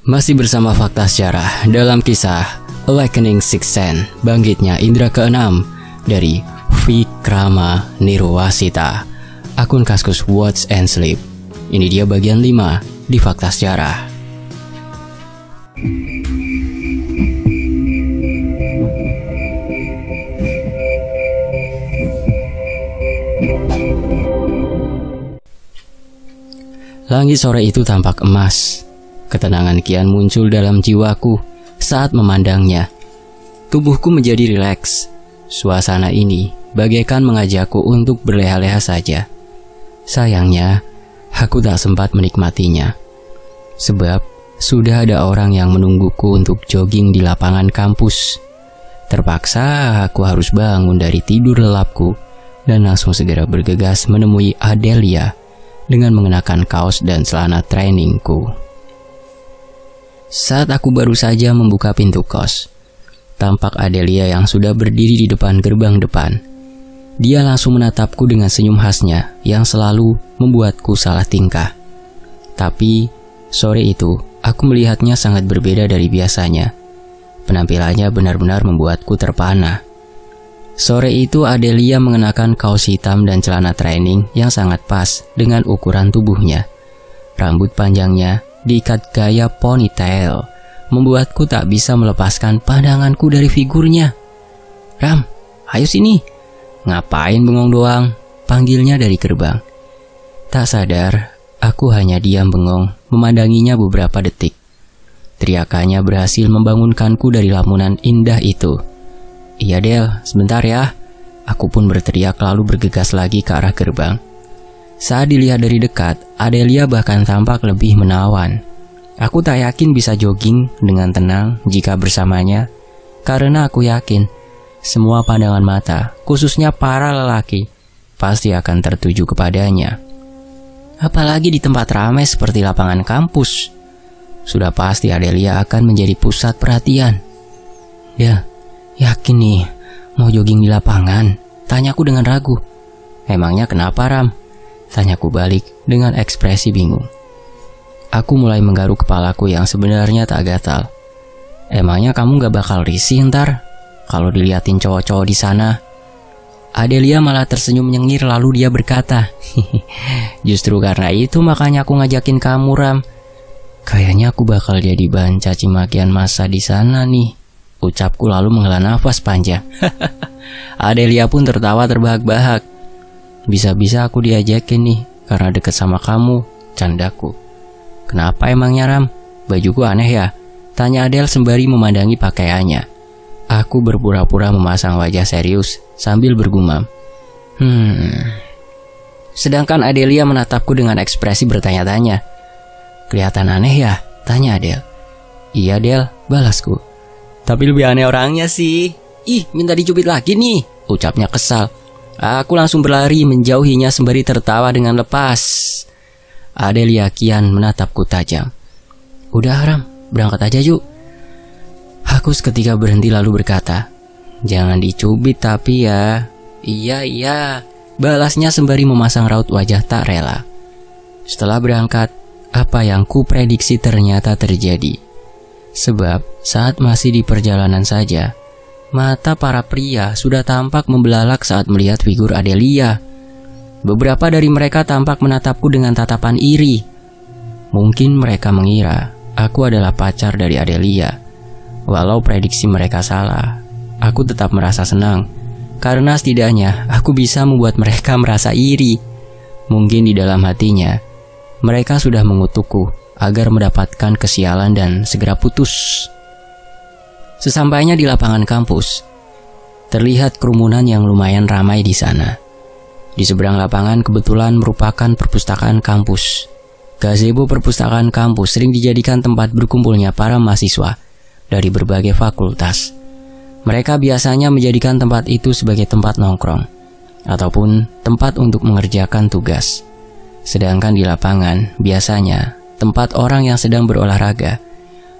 Masih bersama Fakta Sejarah dalam kisah Awakening Sixth Sense, bangkitnya indera keenam dari Vikrama Nirwasita, akun Kaskus Watch and Sleep. Ini dia bagian 5 di Fakta Sejarah. Langit sore itu tampak emas. Ketenangan kian muncul dalam jiwaku saat memandangnya. Tubuhku menjadi rileks. Suasana ini bagaikan mengajakku untuk berleha-leha saja. Sayangnya, aku tak sempat menikmatinya. Sebab sudah ada orang yang menungguku untuk jogging di lapangan kampus. Terpaksa aku harus bangun dari tidur lelapku dan langsung segera bergegas menemui Adelia dengan mengenakan kaos dan celana trainingku. Saat aku baru saja membuka pintu kos, tampak Adelia yang sudah berdiri di depan gerbang depan. Dia langsung menatapku dengan senyum khasnya yang selalu membuatku salah tingkah. Tapi sore itu aku melihatnya sangat berbeda dari biasanya. Penampilannya benar-benar membuatku terpana. Sore itu Adelia mengenakan kaos hitam dan celana training yang sangat pas dengan ukuran tubuhnya. Rambut panjangnya diikat gaya ponytail, membuatku tak bisa melepaskan pandanganku dari figurnya. "Ram, ayo sini." "Ngapain bengong doang?" panggilnya dari gerbang. Tak sadar, aku hanya diam bengong memandanginya beberapa detik. Teriakannya berhasil membangunkanku dari lamunan indah itu. "Iya Del, sebentar ya." Aku pun berteriak lalu bergegas lagi ke arah gerbang. Saat dilihat dari dekat, Adelia bahkan tampak lebih menawan. Aku tak yakin bisa jogging dengan tenang jika bersamanya, karena aku yakin semua pandangan mata, khususnya para lelaki, pasti akan tertuju kepadanya. Apalagi di tempat ramai seperti lapangan kampus. Sudah pasti Adelia akan menjadi pusat perhatian. "Ya, yakin nih mau jogging di lapangan?" tanyaku dengan ragu. "Emangnya kenapa, Ram?" tanyaku balik dengan ekspresi bingung. Aku mulai menggaruk kepalaku yang sebenarnya tak gatal. "Emangnya kamu gak bakal risih ntar kalau diliatin cowok-cowok di sana?" Adelia malah tersenyum nyengir lalu dia berkata, "Justru karena itu makanya aku ngajakin kamu, Ram. Kayaknya aku bakal jadi bahan caci makian massa di sana nih," ucapku lalu menghela nafas panjang. Adelia pun tertawa terbahak-bahak. "Bisa-bisa aku diajakin nih karena deket sama kamu," candaku. "Kenapa emangnya, Ram? Bajuku aneh ya?" tanya Adel sembari memandangi pakaiannya. Aku berpura-pura memasang wajah serius sambil bergumam, Sedangkan Adelia menatapku dengan ekspresi bertanya-tanya. "Kelihatan aneh ya?" tanya Adel. "Iya Del," balasku. "Tapi lebih aneh orangnya sih." "Ih, minta dicubit lagi nih," ucapnya kesal. Aku langsung berlari menjauhinya sembari tertawa dengan lepas. Adelia kian menatapku tajam. "Udah Ram, berangkat aja yuk." Aku seketika berhenti lalu berkata, "Jangan dicubit tapi ya." Iya, balasnya sembari memasang raut wajah tak rela. Setelah berangkat, apa yang ku prediksi ternyata terjadi. Sebab saat masih di perjalanan saja, mata para pria sudah tampak membelalak saat melihat figur Adelia. Beberapa dari mereka tampak menatapku dengan tatapan iri. Mungkin mereka mengira aku adalah pacar dari Adelia. Walau prediksi mereka salah, aku tetap merasa senang, karena setidaknya aku bisa membuat mereka merasa iri. Mungkin di dalam hatinya, mereka sudah mengutukku agar mendapatkan kesialan dan segera putus. Sesampainya di lapangan kampus, terlihat kerumunan yang lumayan ramai di sana. Di seberang lapangan kebetulan merupakan perpustakaan kampus. Gazebo perpustakaan kampus sering dijadikan tempat berkumpulnya para mahasiswa dari berbagai fakultas. Mereka biasanya menjadikan tempat itu sebagai tempat nongkrong ataupun tempat untuk mengerjakan tugas. Sedangkan di lapangan biasanya tempat orang yang sedang berolahraga,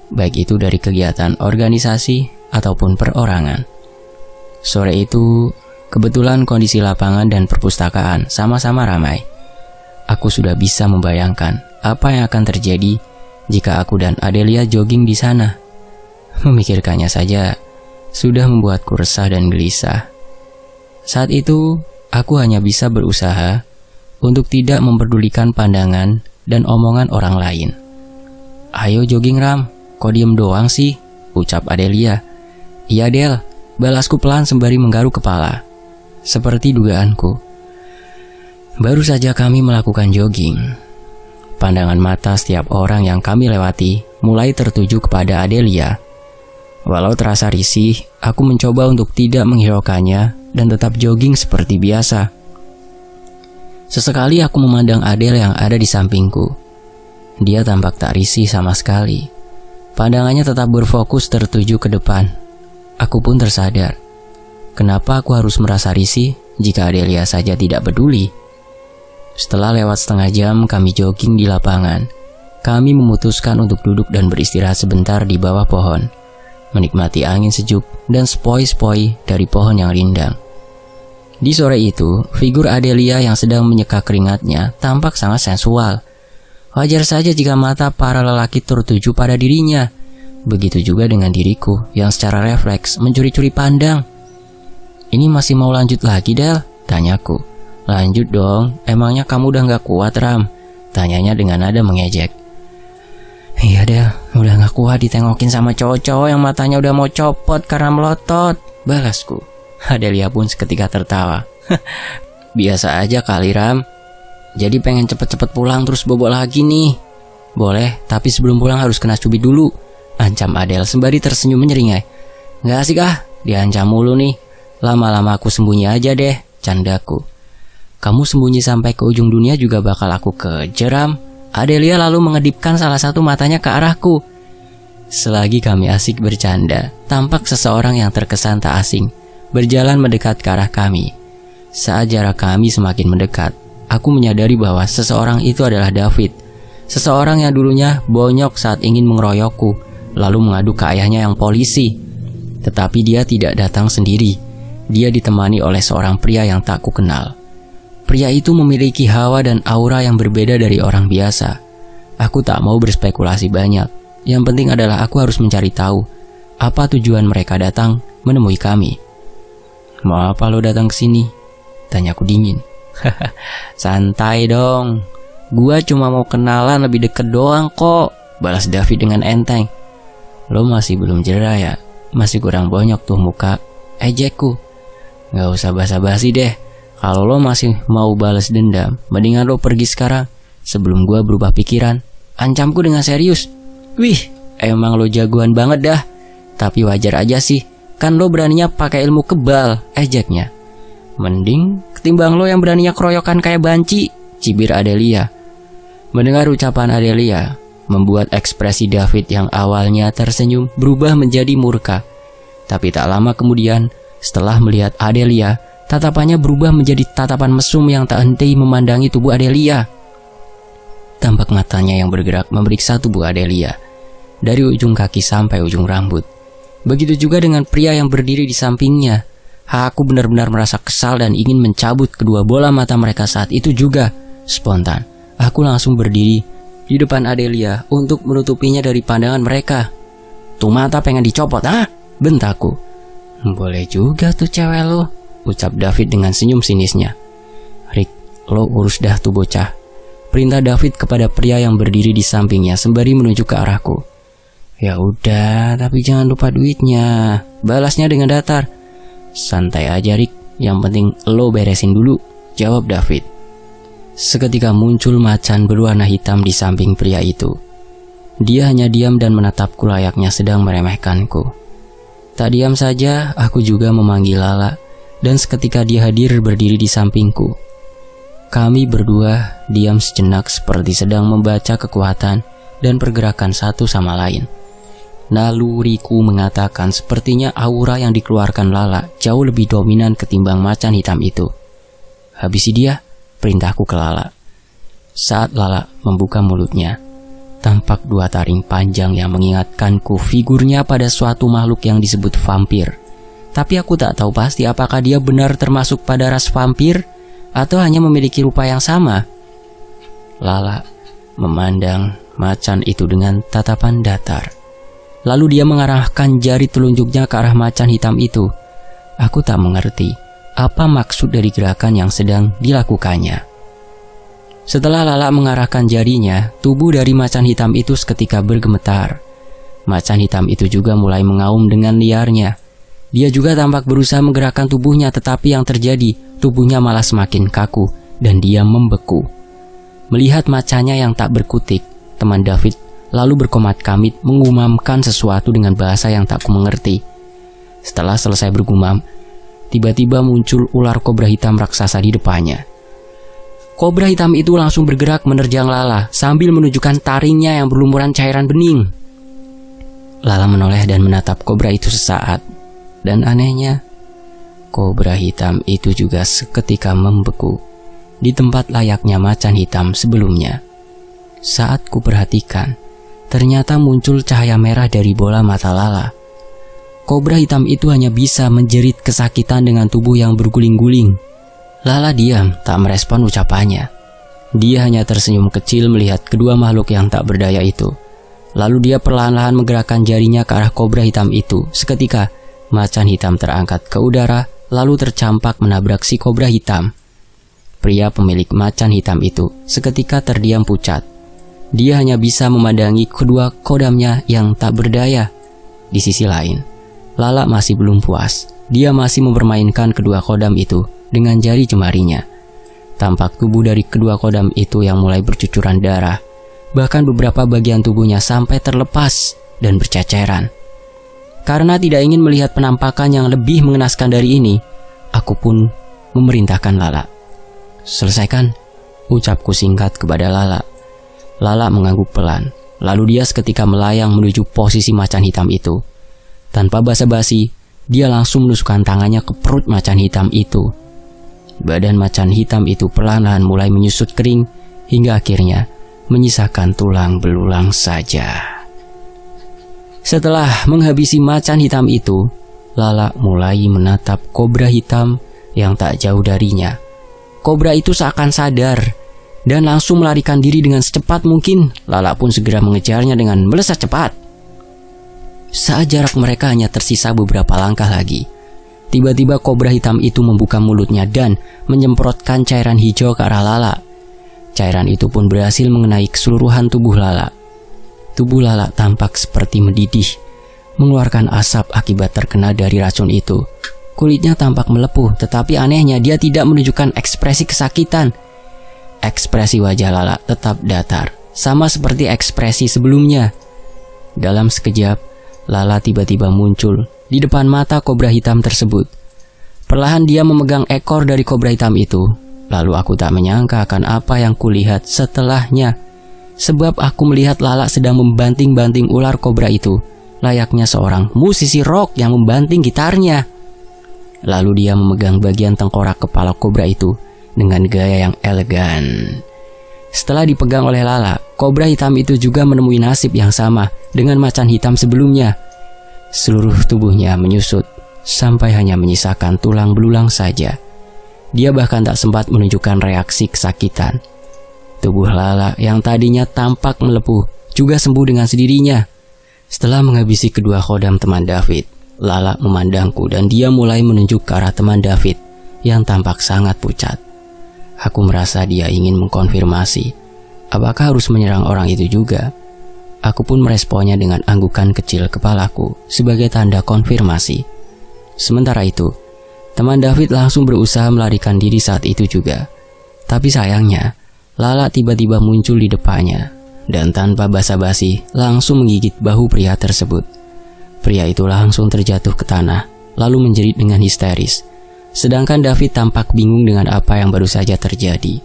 baik itu dari kegiatan organisasi ataupun perorangan. Sore itu, kebetulan kondisi lapangan dan perpustakaan sama-sama ramai. Aku sudah bisa membayangkan apa yang akan terjadi jika aku dan Adelia jogging di sana. Memikirkannya saja sudah membuatku resah dan gelisah. Saat itu, aku hanya bisa berusaha untuk tidak memperdulikan pandangan dan omongan orang lain. "Ayo jogging Ram, kok diem doang sih?" ucap Adelia. "Iya Del," balasku pelan sembari menggaruk kepala. Seperti dugaanku, baru saja kami melakukan jogging. Pandangan mata setiap orang yang kami lewati mulai tertuju kepada Adelia. Walau terasa risih, aku mencoba untuk tidak menghiraukannya dan tetap jogging seperti biasa. Sesekali aku memandang Adel yang ada di sampingku. Dia tampak tak risih sama sekali. Pandangannya tetap berfokus tertuju ke depan. Aku pun tersadar, kenapa aku harus merasa risih jika Adelia saja tidak peduli? Setelah lewat setengah jam kami jogging di lapangan, kami memutuskan untuk duduk dan beristirahat sebentar di bawah pohon, menikmati angin sejuk dan sepoi-sepoi dari pohon yang rindang. Di sore itu, figur Adelia yang sedang menyeka keringatnya tampak sangat sensual. Wajar saja jika mata para lelaki tertuju pada dirinya. Begitu juga dengan diriku yang secara refleks mencuri-curi pandang. "Ini masih mau lanjut lagi, Del?" tanyaku. "Lanjut dong, emangnya kamu udah gak kuat, Ram?" tanyanya dengan nada mengejek. "Iya Del, udah gak kuat ditengokin sama cowok-cowok yang matanya udah mau copot karena melotot," balasku. Adelia pun seketika tertawa. "Biasa aja kali Ram, jadi pengen cepet-cepet pulang terus bobo lagi nih." "Boleh, tapi sebelum pulang harus kena cubit dulu," ancam Adel sembari tersenyum menyeringai. "Gak asik ah, diancam mulu nih. Lama-lama aku sembunyi aja deh," candaku. "Kamu sembunyi sampai ke ujung dunia juga bakal aku kejar, Ram." Adelia lalu mengedipkan salah satu matanya ke arahku. Selagi kami asik bercanda, tampak seseorang yang terkesan tak asing berjalan mendekat ke arah kami. Saat jarak kami semakin mendekat, aku menyadari bahwa seseorang itu adalah David. Seseorang yang dulunya bonyok saat ingin mengeroyokku, lalu mengadu ke ayahnya yang polisi. Tetapi dia tidak datang sendiri. Dia ditemani oleh seorang pria yang tak kukenal. Pria itu memiliki hawa dan aura yang berbeda dari orang biasa. Aku tak mau berspekulasi banyak. Yang penting adalah aku harus mencari tahu apa tujuan mereka datang menemui kami. "Mau apa lo datang ke sini?" tanyaku dingin. "Santai dong. Gua cuma mau kenalan lebih deket doang kok," balas David dengan enteng. "Lo masih belum jera ya? Masih kurang bonyok tuh muka," ejekku. "Gak usah basa-basi deh. Kalau lo masih mau balas dendam, mendingan lo pergi sekarang sebelum gua berubah pikiran," ancamku dengan serius. "Wih, emang lo jagoan banget dah. Tapi wajar aja sih, kan lo beraninya pakai ilmu kebal," ejeknya. "Mending ketimbang lo yang beraninya keroyokan kayak banci," cibir Adelia. Mendengar ucapan Adelia, membuat ekspresi David yang awalnya tersenyum berubah menjadi murka. Tapi tak lama kemudian, setelah melihat Adelia, tatapannya berubah menjadi tatapan mesum yang tak henti memandangi tubuh Adelia. Tampak matanya yang bergerak memeriksa tubuh Adelia, dari ujung kaki sampai ujung rambut. Begitu juga dengan pria yang berdiri di sampingnya. Aku benar-benar merasa kesal dan ingin mencabut kedua bola mata mereka saat itu juga. Spontan, aku langsung berdiri di depan Adelia untuk menutupinya dari pandangan mereka. "Tuh mata pengen dicopot, ah?" bentakku. "Boleh juga tuh cewek lo," ucap David dengan senyum sinisnya. "Rick, lo urus dah tuh bocah," perintah David kepada pria yang berdiri di sampingnya sembari menuju ke arahku. "Ya udah, tapi jangan lupa duitnya," balasnya dengan datar. "Santai aja Rick, yang penting lo beresin dulu," jawab David. Seketika muncul macan berwarna hitam di samping pria itu. Dia hanya diam dan menatapku layaknya sedang meremehkanku. Tak diam saja, aku juga memanggil Lala, dan seketika dia hadir berdiri di sampingku. Kami berdua diam sejenak seperti sedang membaca kekuatan dan pergerakan satu sama lain. Naluriku mengatakan sepertinya aura yang dikeluarkan Lala jauh lebih dominan ketimbang macan hitam itu. "Habisi dia," perintahku ke Lala. Saat Lala membuka mulutnya, tampak dua taring panjang yang mengingatkanku figurnya pada suatu makhluk yang disebut vampir. Tapi aku tak tahu pasti apakah dia benar termasuk pada ras vampir atau hanya memiliki rupa yang sama. Lala memandang macan itu dengan tatapan datar. Lalu dia mengarahkan jari telunjuknya ke arah macan hitam itu. Aku tak mengerti apa maksud dari gerakan yang sedang dilakukannya. Setelah Lala mengarahkan jarinya, tubuh dari macan hitam itu seketika bergemetar. Macan hitam itu juga mulai mengaum dengan liarnya. Dia juga tampak berusaha menggerakkan tubuhnya, tetapi yang terjadi, tubuhnya malah semakin kaku dan dia membeku. Melihat macannya yang tak berkutik, teman David lalu berkomat-kamit mengumamkan sesuatu dengan bahasa yang tak kumengerti. Setelah selesai bergumam, tiba-tiba muncul ular kobra hitam raksasa di depannya. Kobra hitam itu langsung bergerak menerjang Lala sambil menunjukkan taringnya yang berlumuran cairan bening. Lala menoleh dan menatap kobra itu sesaat. Dan anehnya, kobra hitam itu juga seketika membeku di tempat layaknya macan hitam sebelumnya. Saat ku perhatikan, ternyata muncul cahaya merah dari bola mata Lala. Kobra hitam itu hanya bisa menjerit kesakitan dengan tubuh yang berguling-guling. Lala diam, tak merespon ucapannya. Dia hanya tersenyum kecil melihat kedua makhluk yang tak berdaya itu. Lalu dia perlahan-lahan menggerakkan jarinya ke arah kobra hitam itu. Seketika, macan hitam terangkat ke udara, lalu tercampak menabrak si kobra hitam. Pria pemilik macan hitam itu seketika terdiam pucat. Dia hanya bisa memandangi kedua kodamnya yang tak berdaya. Di sisi lain, Lala masih belum puas. Dia masih mempermainkan kedua kodam itu dengan jari jemarinya. Tampak tubuh dari kedua kodam itu yang mulai bercucuran darah. Bahkan beberapa bagian tubuhnya sampai terlepas dan berceceran. Karena tidak ingin melihat penampakan yang lebih mengenaskan dari ini, aku pun memerintahkan Lala. "Selesaikan," ucapku singkat kepada Lala. Lala mengangguk pelan, lalu dia seketika melayang menuju posisi macan hitam itu. Tanpa basa-basi, dia langsung menusukkan tangannya ke perut macan hitam itu. Badan macan hitam itu perlahan-lahan mulai menyusut kering, hingga akhirnya menyisakan tulang belulang saja. Setelah menghabisi macan hitam itu, Lala mulai menatap kobra hitam yang tak jauh darinya. Kobra itu seakan sadar dan langsung melarikan diri dengan secepat mungkin. Lala pun segera mengejarnya dengan melesat cepat. Saat jarak mereka hanya tersisa beberapa langkah lagi, tiba-tiba kobra hitam itu membuka mulutnya dan menyemprotkan cairan hijau ke arah Lala. Cairan itu pun berhasil mengenai keseluruhan tubuh Lala. Tubuh Lala tampak seperti mendidih, mengeluarkan asap akibat terkena dari racun itu. Kulitnya tampak melepuh, tetapi anehnya dia tidak menunjukkan ekspresi kesakitan. Ekspresi wajah Lala tetap datar, sama seperti ekspresi sebelumnya. Dalam sekejap, Lala tiba-tiba muncul di depan mata kobra hitam tersebut. Perlahan dia memegang ekor dari kobra hitam itu. Lalu aku tak menyangka akan apa yang kulihat setelahnya. Sebab aku melihat Lala sedang membanting-banting ular kobra itu, layaknya seorang musisi rock yang membanting gitarnya. Lalu dia memegang bagian tengkorak kepala kobra itu dengan gaya yang elegan. Setelah dipegang oleh Lala, kobra hitam itu juga menemui nasib yang sama dengan macan hitam sebelumnya. Seluruh tubuhnya menyusut sampai hanya menyisakan tulang belulang saja. Dia bahkan tak sempat menunjukkan reaksi kesakitan. Tubuh Lala yang tadinya tampak melepuh juga sembuh dengan sendirinya. Setelah menghabisi kedua khodam teman David, Lala memandangku dan dia mulai menunjuk ke arah teman David yang tampak sangat pucat. Aku merasa dia ingin mengkonfirmasi apakah harus menyerang orang itu juga. Aku pun meresponnya dengan anggukan kecil kepalaku sebagai tanda konfirmasi. Sementara itu, teman David langsung berusaha melarikan diri saat itu juga. Tapi sayangnya, Lala tiba-tiba muncul di depannya dan tanpa basa-basi langsung menggigit bahu pria tersebut. Pria itu langsung terjatuh ke tanah lalu menjerit dengan histeris. Sedangkan David tampak bingung dengan apa yang baru saja terjadi.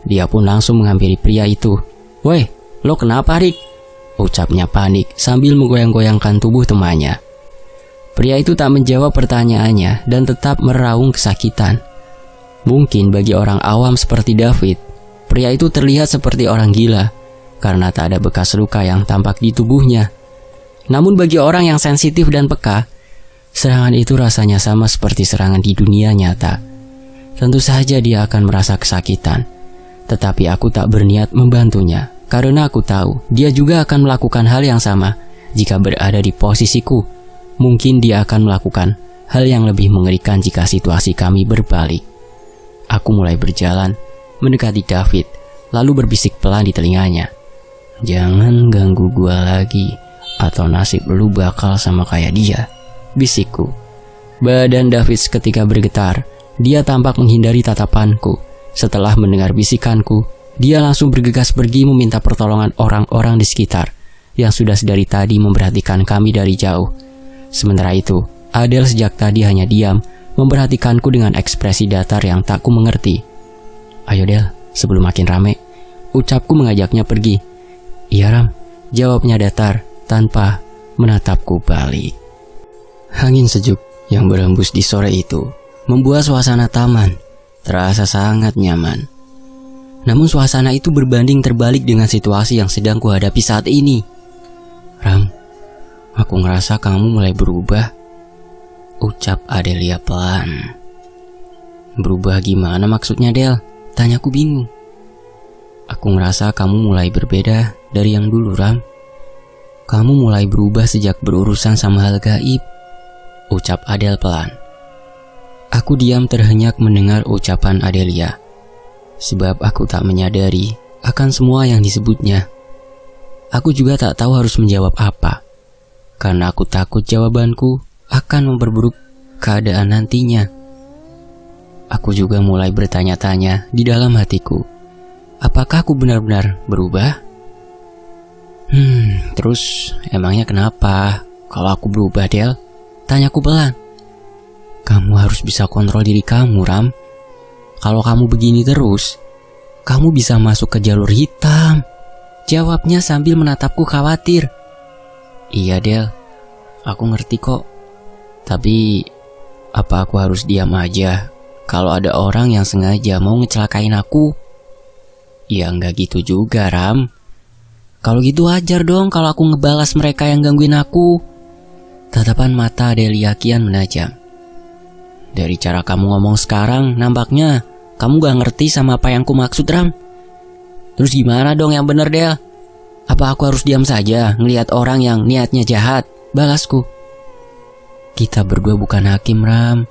Dia pun langsung menghampiri pria itu. "Woi, lo kenapa, Rick?" ucapnya panik sambil menggoyang-goyangkan tubuh temannya. Pria itu tak menjawab pertanyaannya dan tetap meraung kesakitan. Mungkin bagi orang awam seperti David, pria itu terlihat seperti orang gila karena tak ada bekas luka yang tampak di tubuhnya. Namun bagi orang yang sensitif dan peka, serangan itu rasanya sama seperti serangan di dunia nyata. Tentu saja dia akan merasa kesakitan. Tetapi aku tak berniat membantunya karena aku tahu dia juga akan melakukan hal yang sama jika berada di posisiku. Mungkin dia akan melakukan hal yang lebih mengerikan jika situasi kami berbalik. Aku mulai berjalan mendekati David, lalu berbisik pelan di telinganya. "Jangan ganggu gua lagi, atau nasib lu bakal sama kayak dia," bisikku. Badan David seketika bergetar. Dia tampak menghindari tatapanku. Setelah mendengar bisikanku, dia langsung bergegas pergi meminta pertolongan orang-orang di sekitar yang sudah sedari tadi memperhatikan kami dari jauh. Sementara itu, Adele sejak tadi hanya diam, memperhatikanku dengan ekspresi datar yang tak ku mengerti. "Ayo Del, sebelum makin rame," ucapku mengajaknya pergi. "Iya Ram," jawabnya datar tanpa menatapku balik. Angin sejuk yang berhembus di sore itu membuat suasana taman terasa sangat nyaman. Namun suasana itu berbanding terbalik dengan situasi yang sedang kuhadapi saat ini. "Ram, aku ngerasa kamu mulai berubah," ucap Adelia pelan. "Berubah gimana maksudnya Del?" tanyaku bingung. "Aku ngerasa kamu mulai berbeda dari yang dulu Ram. Kamu mulai berubah sejak berurusan sama hal gaib," ucap Adele pelan. Aku diam terhenyak mendengar ucapan Adelia, sebab aku tak menyadari akan semua yang disebutnya. Aku juga tak tahu harus menjawab apa, karena aku takut jawabanku akan memperburuk keadaan nantinya. Aku juga mulai bertanya-tanya di dalam hatiku, apakah aku benar-benar berubah? Terus emangnya kenapa kalau aku berubah Del? Tanyaku pelan. "Kamu harus bisa kontrol diri kamu Ram. Kalau kamu begini terus, kamu bisa masuk ke jalur hitam," jawabnya sambil menatapku khawatir. "Iya Del, aku ngerti kok. Tapi apa aku harus diam aja kalau ada orang yang sengaja mau ngecelakain aku?" "Ya enggak gitu juga Ram. Kalau gitu wajar dong kalau aku ngebalas mereka yang gangguin aku." Tatapan mata Adelia kian menajam. "Dari cara kamu ngomong sekarang, nampaknya kamu gak ngerti sama apa yang ku maksud Ram. Terus gimana dong yang bener Del? Apa aku harus diam saja ngelihat orang yang niatnya jahat?" balasku. "Kita berdua bukan hakim Ram.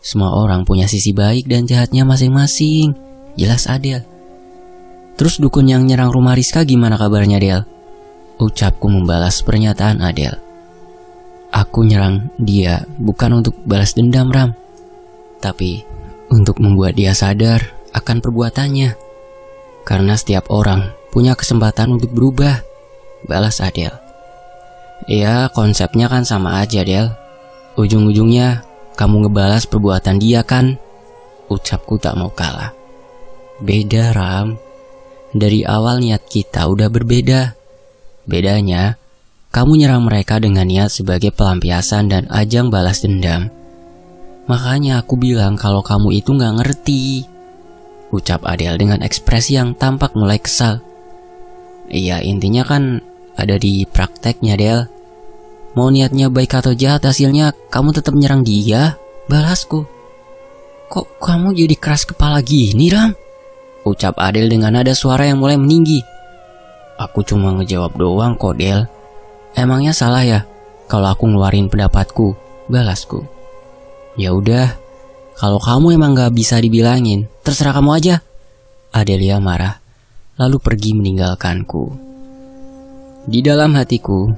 Semua orang punya sisi baik dan jahatnya masing-masing," jelas Adele. "Terus dukun yang nyerang rumah Rizka gimana kabarnya Del?" ucapku membalas pernyataan Adele. "Aku nyerang dia bukan untuk balas dendam Ram, tapi untuk membuat dia sadar akan perbuatannya. Karena setiap orang punya kesempatan untuk berubah," balas Adele. "Ya konsepnya kan sama aja Del. Ujung-ujungnya kamu ngebalas perbuatan dia kan?" ucapku tak mau kalah. "Beda Ram. Dari awal niat kita udah berbeda. Bedanya, kamu nyerang mereka dengan niat sebagai pelampiasan dan ajang balas dendam. Makanya aku bilang kalau kamu itu gak ngerti," ucap Adele dengan ekspresi yang tampak mulai kesal. "Iya intinya kan ada di prakteknya Del. Mau niatnya baik atau jahat hasilnya kamu tetap nyerang dia," balasku. "Kok kamu jadi keras kepala gini Ram?" ucap Adele dengan nada suara yang mulai meninggi. "Aku cuma ngejawab doang kok Del. Emangnya salah ya kalau aku ngeluarin pendapatku?" balasku. "Ya udah, kalau kamu emang gak bisa dibilangin, terserah kamu aja." Adelia marah, lalu pergi meninggalkanku. Di dalam hatiku,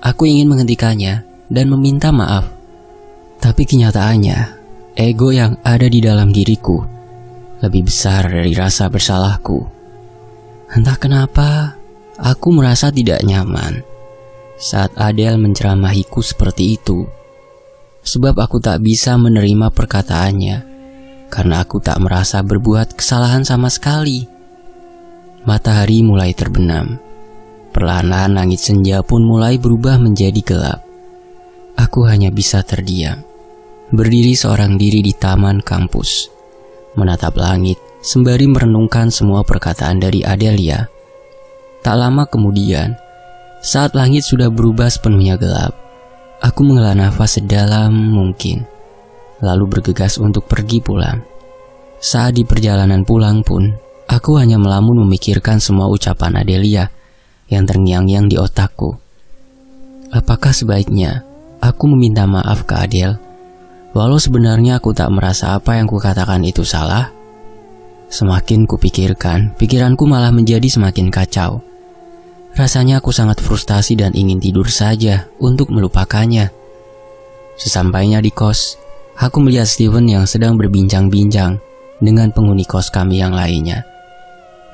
aku ingin menghentikannya dan meminta maaf. Tapi kenyataannya, ego yang ada di dalam diriku lebih besar dari rasa bersalahku. Entah kenapa, aku merasa tidak nyaman saat Adele menceramahiku seperti itu. Sebab aku tak bisa menerima perkataannya, karena aku tak merasa berbuat kesalahan sama sekali. Matahari mulai terbenam. Perlahan-lahan langit senja pun mulai berubah menjadi gelap. Aku hanya bisa terdiam, berdiri seorang diri di taman kampus, menatap langit sembari merenungkan semua perkataan dari Adelia. Tak lama kemudian, saat langit sudah berubah sepenuhnya gelap, aku menghela nafas sedalam mungkin, lalu bergegas untuk pergi pulang. Saat di perjalanan pulang pun, Aku hanya melamun memikirkan semua ucapan Adelia yang terngiang-ngiang di otakku. Apakah sebaiknya aku meminta maaf ke Adel, walau sebenarnya aku tak merasa apa yang kukatakan itu salah? Semakin kupikirkan, pikiranku malah menjadi semakin kacau. Rasanya aku sangat frustasi dan ingin tidur saja untuk melupakannya. Sesampainya di kos, aku melihat Steven yang sedang berbincang-bincang dengan penghuni kos kami yang lainnya.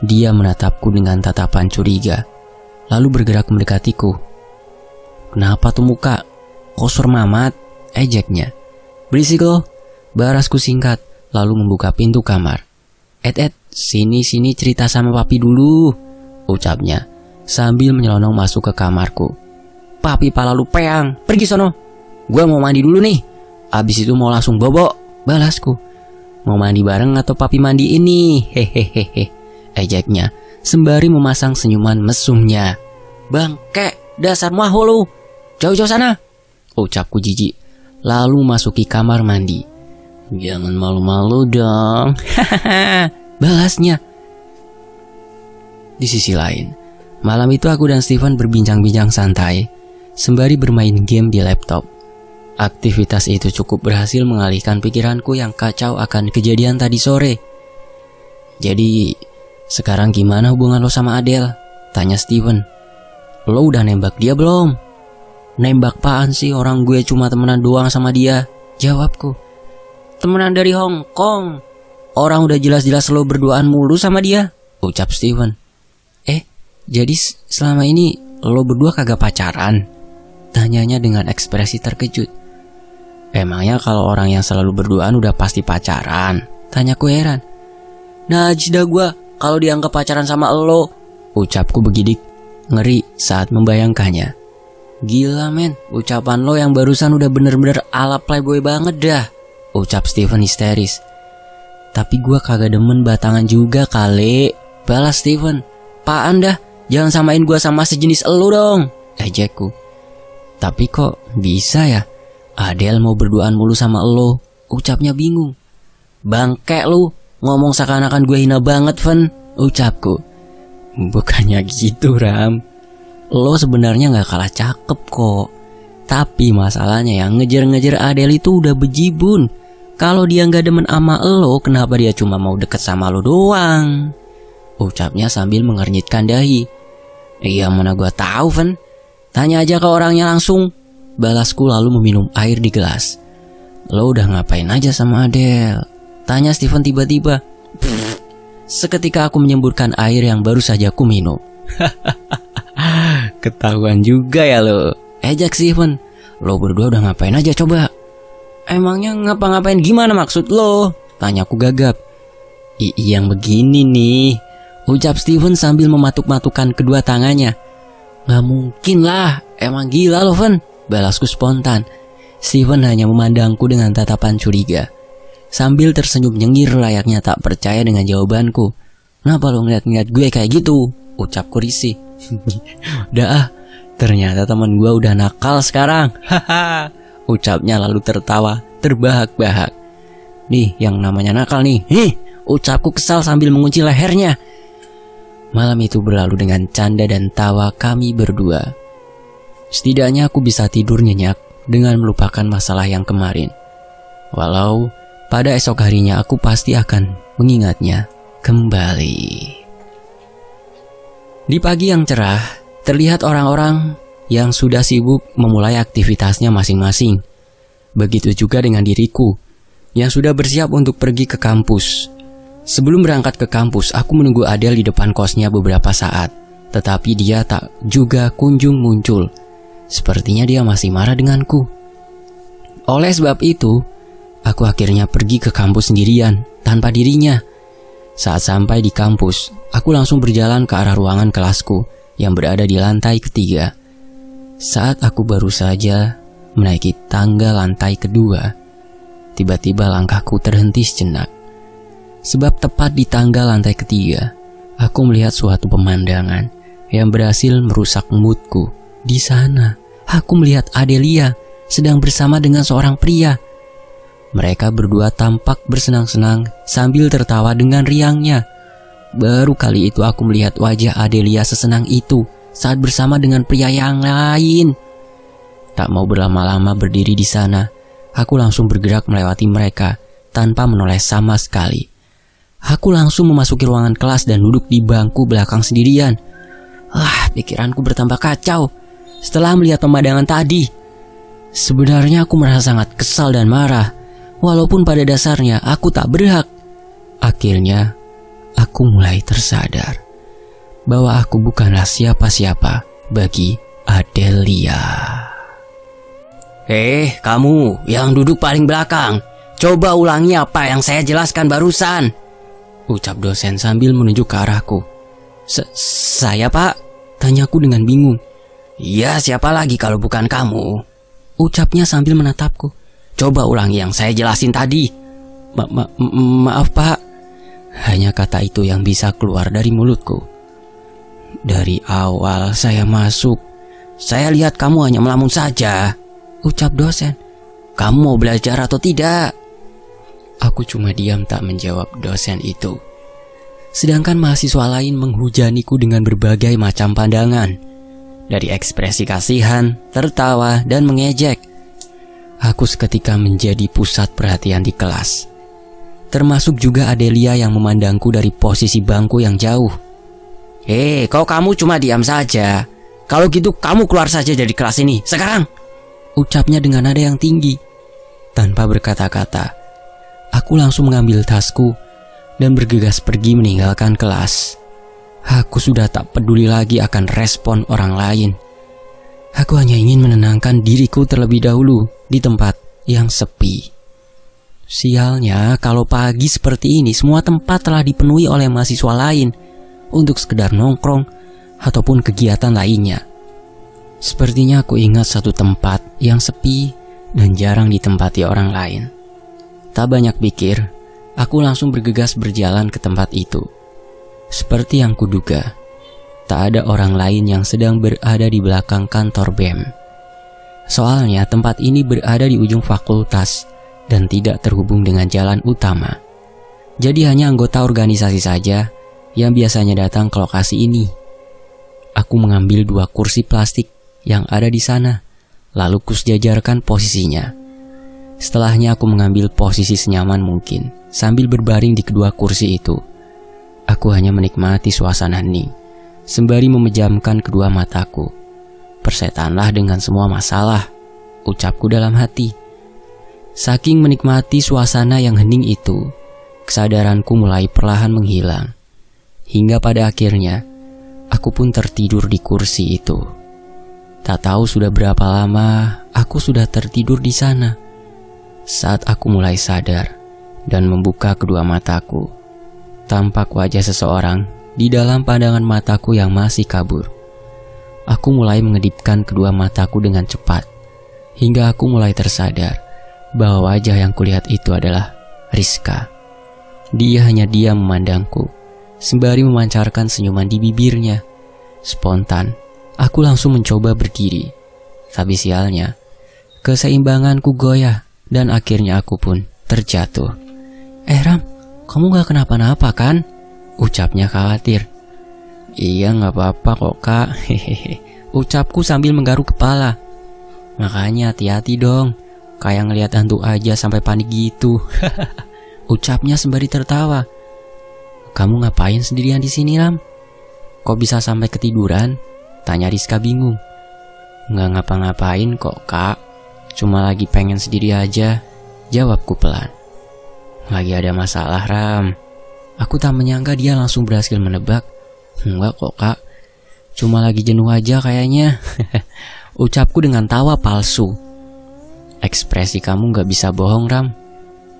Dia menatapku dengan tatapan curiga, lalu bergerak mendekatiku. "Kenapa tuh muka? Kosor mamat," ejeknya. "Berisik lo," barasku singkat, lalu membuka pintu kamar. Sini cerita sama papi dulu," ucapnya sambil menyelonong masuk ke kamarku. "Papi pala lu peang, pergi sono. Gua mau mandi dulu nih. Abis itu mau langsung bobo," balasku. "Mau mandi bareng atau papi mandi ini? Hehehe," ejeknya sembari memasang senyuman mesumnya. "Bangke, dasar maho lu. Jauh-jauh sana," ucapku jijik, lalu masuki kamar mandi. "Jangan malu-malu dong," balasnya. Di sisi lain, malam itu aku dan Steven berbincang-bincang santai sembari bermain game di laptop. Aktivitas itu cukup berhasil mengalihkan pikiranku yang kacau akan kejadian tadi sore. "Jadi, sekarang gimana hubungan lo sama Adel?" tanya Steven. "Lo udah nembak dia belum?" "Nembak apaan sih, orang gue cuma temenan doang sama dia," jawabku. "Temenan dari Hong Kong. Orang udah jelas-jelas lo berduaan mulu sama dia," ucap Steven. Jadi selama ini lo berdua kagak pacaran?" tanyanya dengan ekspresi terkejut. "Emangnya kalau orang yang selalu berduaan udah pasti pacaran?" tanyaku heran. "Najis dah gua kalau dianggap pacaran sama lo," ucapku begidik, ngeri saat membayangkannya. "Gila men, ucapan lo yang barusan udah bener-bener ala playboy banget dah," ucap Steven histeris. "Tapi gua kagak demen batangan juga kali," balas Steven. "Apaan dah, jangan samain gua sama sejenis elu dong," ejekku. "Tapi kok bisa ya Adel mau berduaan mulu sama elu?" ucapnya bingung. "Bangke lu, ngomong seakan-akan gue hina banget, Ven," ucapku. "Bukannya gitu, Ram. Lo sebenarnya gak kalah cakep kok. Tapi masalahnya yang ngejar-ngejar Adel itu udah bejibun. Kalau dia gak demen sama lo, kenapa dia cuma mau deket sama lo doang?" ucapnya sambil mengernyitkan dahi. "Iya mana gua tahu, Ven. Tanya aja ke orangnya langsung," balasku lalu meminum air di gelas. "Lo udah ngapain aja sama Adel?" tanya Steven tiba-tiba. Seketika aku menyemburkan air yang baru saja aku minum. "Ketahuan juga ya lo," ejek Steven. "Lo berdua udah ngapain aja coba?" "Emangnya ngapa-ngapain gimana maksud lo?" tanyaku gagap. Yang begini nih," ucap Steven sambil mematuk-matukan kedua tangannya. "Gak mungkin lah, emang gila lo, Ven," balasku spontan. Steven hanya memandangku dengan tatapan curiga, sambil tersenyum nyengir layaknya tak percaya dengan jawabanku. "Kenapa lo ngeliat-ngeliat gue kayak gitu?" ucapku risih. "Udah ternyata teman gue udah nakal sekarang," haha, ucapnya lalu tertawa terbahak-bahak. "Nih yang namanya nakal nih, ucapku kesal sambil mengunci lehernya. Malam itu berlalu dengan canda dan tawa kami berdua. Setidaknya aku bisa tidur nyenyak dengan melupakan masalah yang kemarin. Walau pada esok harinya aku pasti akan mengingatnya kembali. Di pagi yang cerah, terlihat orang-orang yang sudah sibuk memulai aktivitasnya masing-masing. Begitu juga dengan diriku yang sudah bersiap untuk pergi ke kampus. Sebelum berangkat ke kampus, aku menunggu Adel di depan kosnya beberapa saat, tetapi dia tak juga kunjung muncul. Sepertinya dia masih marah denganku. Oleh sebab itu, aku akhirnya pergi ke kampus sendirian, tanpa dirinya. Saat sampai di kampus, aku langsung berjalan ke arah ruangan kelasku yang berada di lantai ketiga. Saat aku baru saja menaiki tangga lantai kedua, tiba-tiba langkahku terhenti sejenak. Sebab tepat di tangga lantai ketiga, aku melihat suatu pemandangan yang berhasil merusak moodku. Di sana, aku melihat Adelia sedang bersama dengan seorang pria. Mereka berdua tampak bersenang-senang sambil tertawa dengan riangnya. Baru kali itu aku melihat wajah Adelia sesenang itu saat bersama dengan pria yang lain. Tak mau berlama-lama berdiri di sana, aku langsung bergerak melewati mereka tanpa menoleh sama sekali. Aku langsung memasuki ruangan kelas dan duduk di bangku belakang sendirian. Pikiranku bertambah kacau setelah melihat pemandangan tadi. Sebenarnya aku merasa sangat kesal dan marah, walaupun pada dasarnya aku tak berhak. Akhirnya, aku mulai tersadar bahwa aku bukanlah siapa-siapa bagi Adelia. Kamu yang duduk paling belakang, coba ulangi apa yang saya jelaskan barusan, ucap dosen sambil menunjuk ke arahku. Saya, Pak? Tanyaku dengan bingung. Iya, siapa lagi kalau bukan kamu? Ucapnya sambil menatapku. Coba ulangi yang saya jelasin tadi. Maaf, Pak. Hanya kata itu yang bisa keluar dari mulutku. Dari awal saya masuk, saya lihat kamu hanya melamun saja, ucap dosen. Kamu mau belajar atau tidak? Aku cuma diam tak menjawab dosen itu. Sedangkan mahasiswa lain menghujaniku dengan berbagai macam pandangan. Dari ekspresi kasihan, tertawa, dan mengejek. Aku seketika menjadi pusat perhatian di kelas. Termasuk juga Adelia yang memandangku dari posisi bangku yang jauh. Kok kamu cuma diam saja? Kalau gitu kamu keluar saja dari kelas ini, sekarang! Ucapnya dengan nada yang tinggi. Tanpa berkata-kata, aku langsung mengambil tasku dan bergegas pergi meninggalkan kelas. Aku sudah tak peduli lagi akan respon orang lain. Aku hanya ingin menenangkan diriku terlebih dahulu di tempat yang sepi. Sialnya, kalau pagi seperti ini semua tempat telah dipenuhi oleh mahasiswa lain untuk sekedar nongkrong ataupun kegiatan lainnya. Sepertinya aku ingat satu tempat yang sepi dan jarang ditempati orang lain. Tak banyak pikir, aku langsung bergegas berjalan ke tempat itu. Seperti yang kuduga, tak ada orang lain yang sedang berada di belakang kantor BEM. Soalnya tempat ini berada di ujung fakultas dan tidak terhubung dengan jalan utama. Jadi hanya anggota organisasi saja yang biasanya datang ke lokasi ini. Aku mengambil 2 kursi plastik yang ada di sana, lalu kusejajarkan posisinya. Setelahnya aku mengambil posisi senyaman mungkin sambil berbaring di kedua kursi itu. Aku hanya menikmati suasana hening, sembari memejamkan kedua mataku. Persetanlah dengan semua masalah, ucapku dalam hati. Saking menikmati suasana yang hening itu, kesadaranku mulai perlahan menghilang. Hingga pada akhirnya, aku pun tertidur di kursi itu. Tak tahu sudah berapa lama aku sudah tertidur di sana. Saat aku mulai sadar dan membuka kedua mataku, tampak wajah seseorang di dalam pandangan mataku yang masih kabur. Aku mulai mengedipkan kedua mataku dengan cepat, hingga aku mulai tersadar bahwa wajah yang kulihat itu adalah Rizka. Dia hanya diam memandangku, sembari memancarkan senyuman di bibirnya. Spontan, aku langsung mencoba berdiri. Tapi sialnya, keseimbanganku goyah dan akhirnya aku pun terjatuh. Ram, kamu gak kenapa-napa kan? Ucapnya khawatir. Iya, gak apa-apa kok, Kak. Hehehe. Ucapku sambil menggaruk kepala. Makanya hati-hati dong, kayak ngelihat hantu aja sampai panik gitu. Ucapnya sembari tertawa. Kamu ngapain sendirian di sini, Ram? Kok bisa sampai ketiduran? Tanya Rizka bingung. Nggak ngapa-ngapain kok, Kak. Cuma lagi pengen sendiri aja, jawabku pelan. Lagi ada masalah, Ram. Aku tak menyangka dia langsung berhasil menebak. Enggak kok, Kak. Cuma lagi jenuh aja kayaknya. Ucapku dengan tawa palsu. Ekspresi kamu gak bisa bohong, Ram.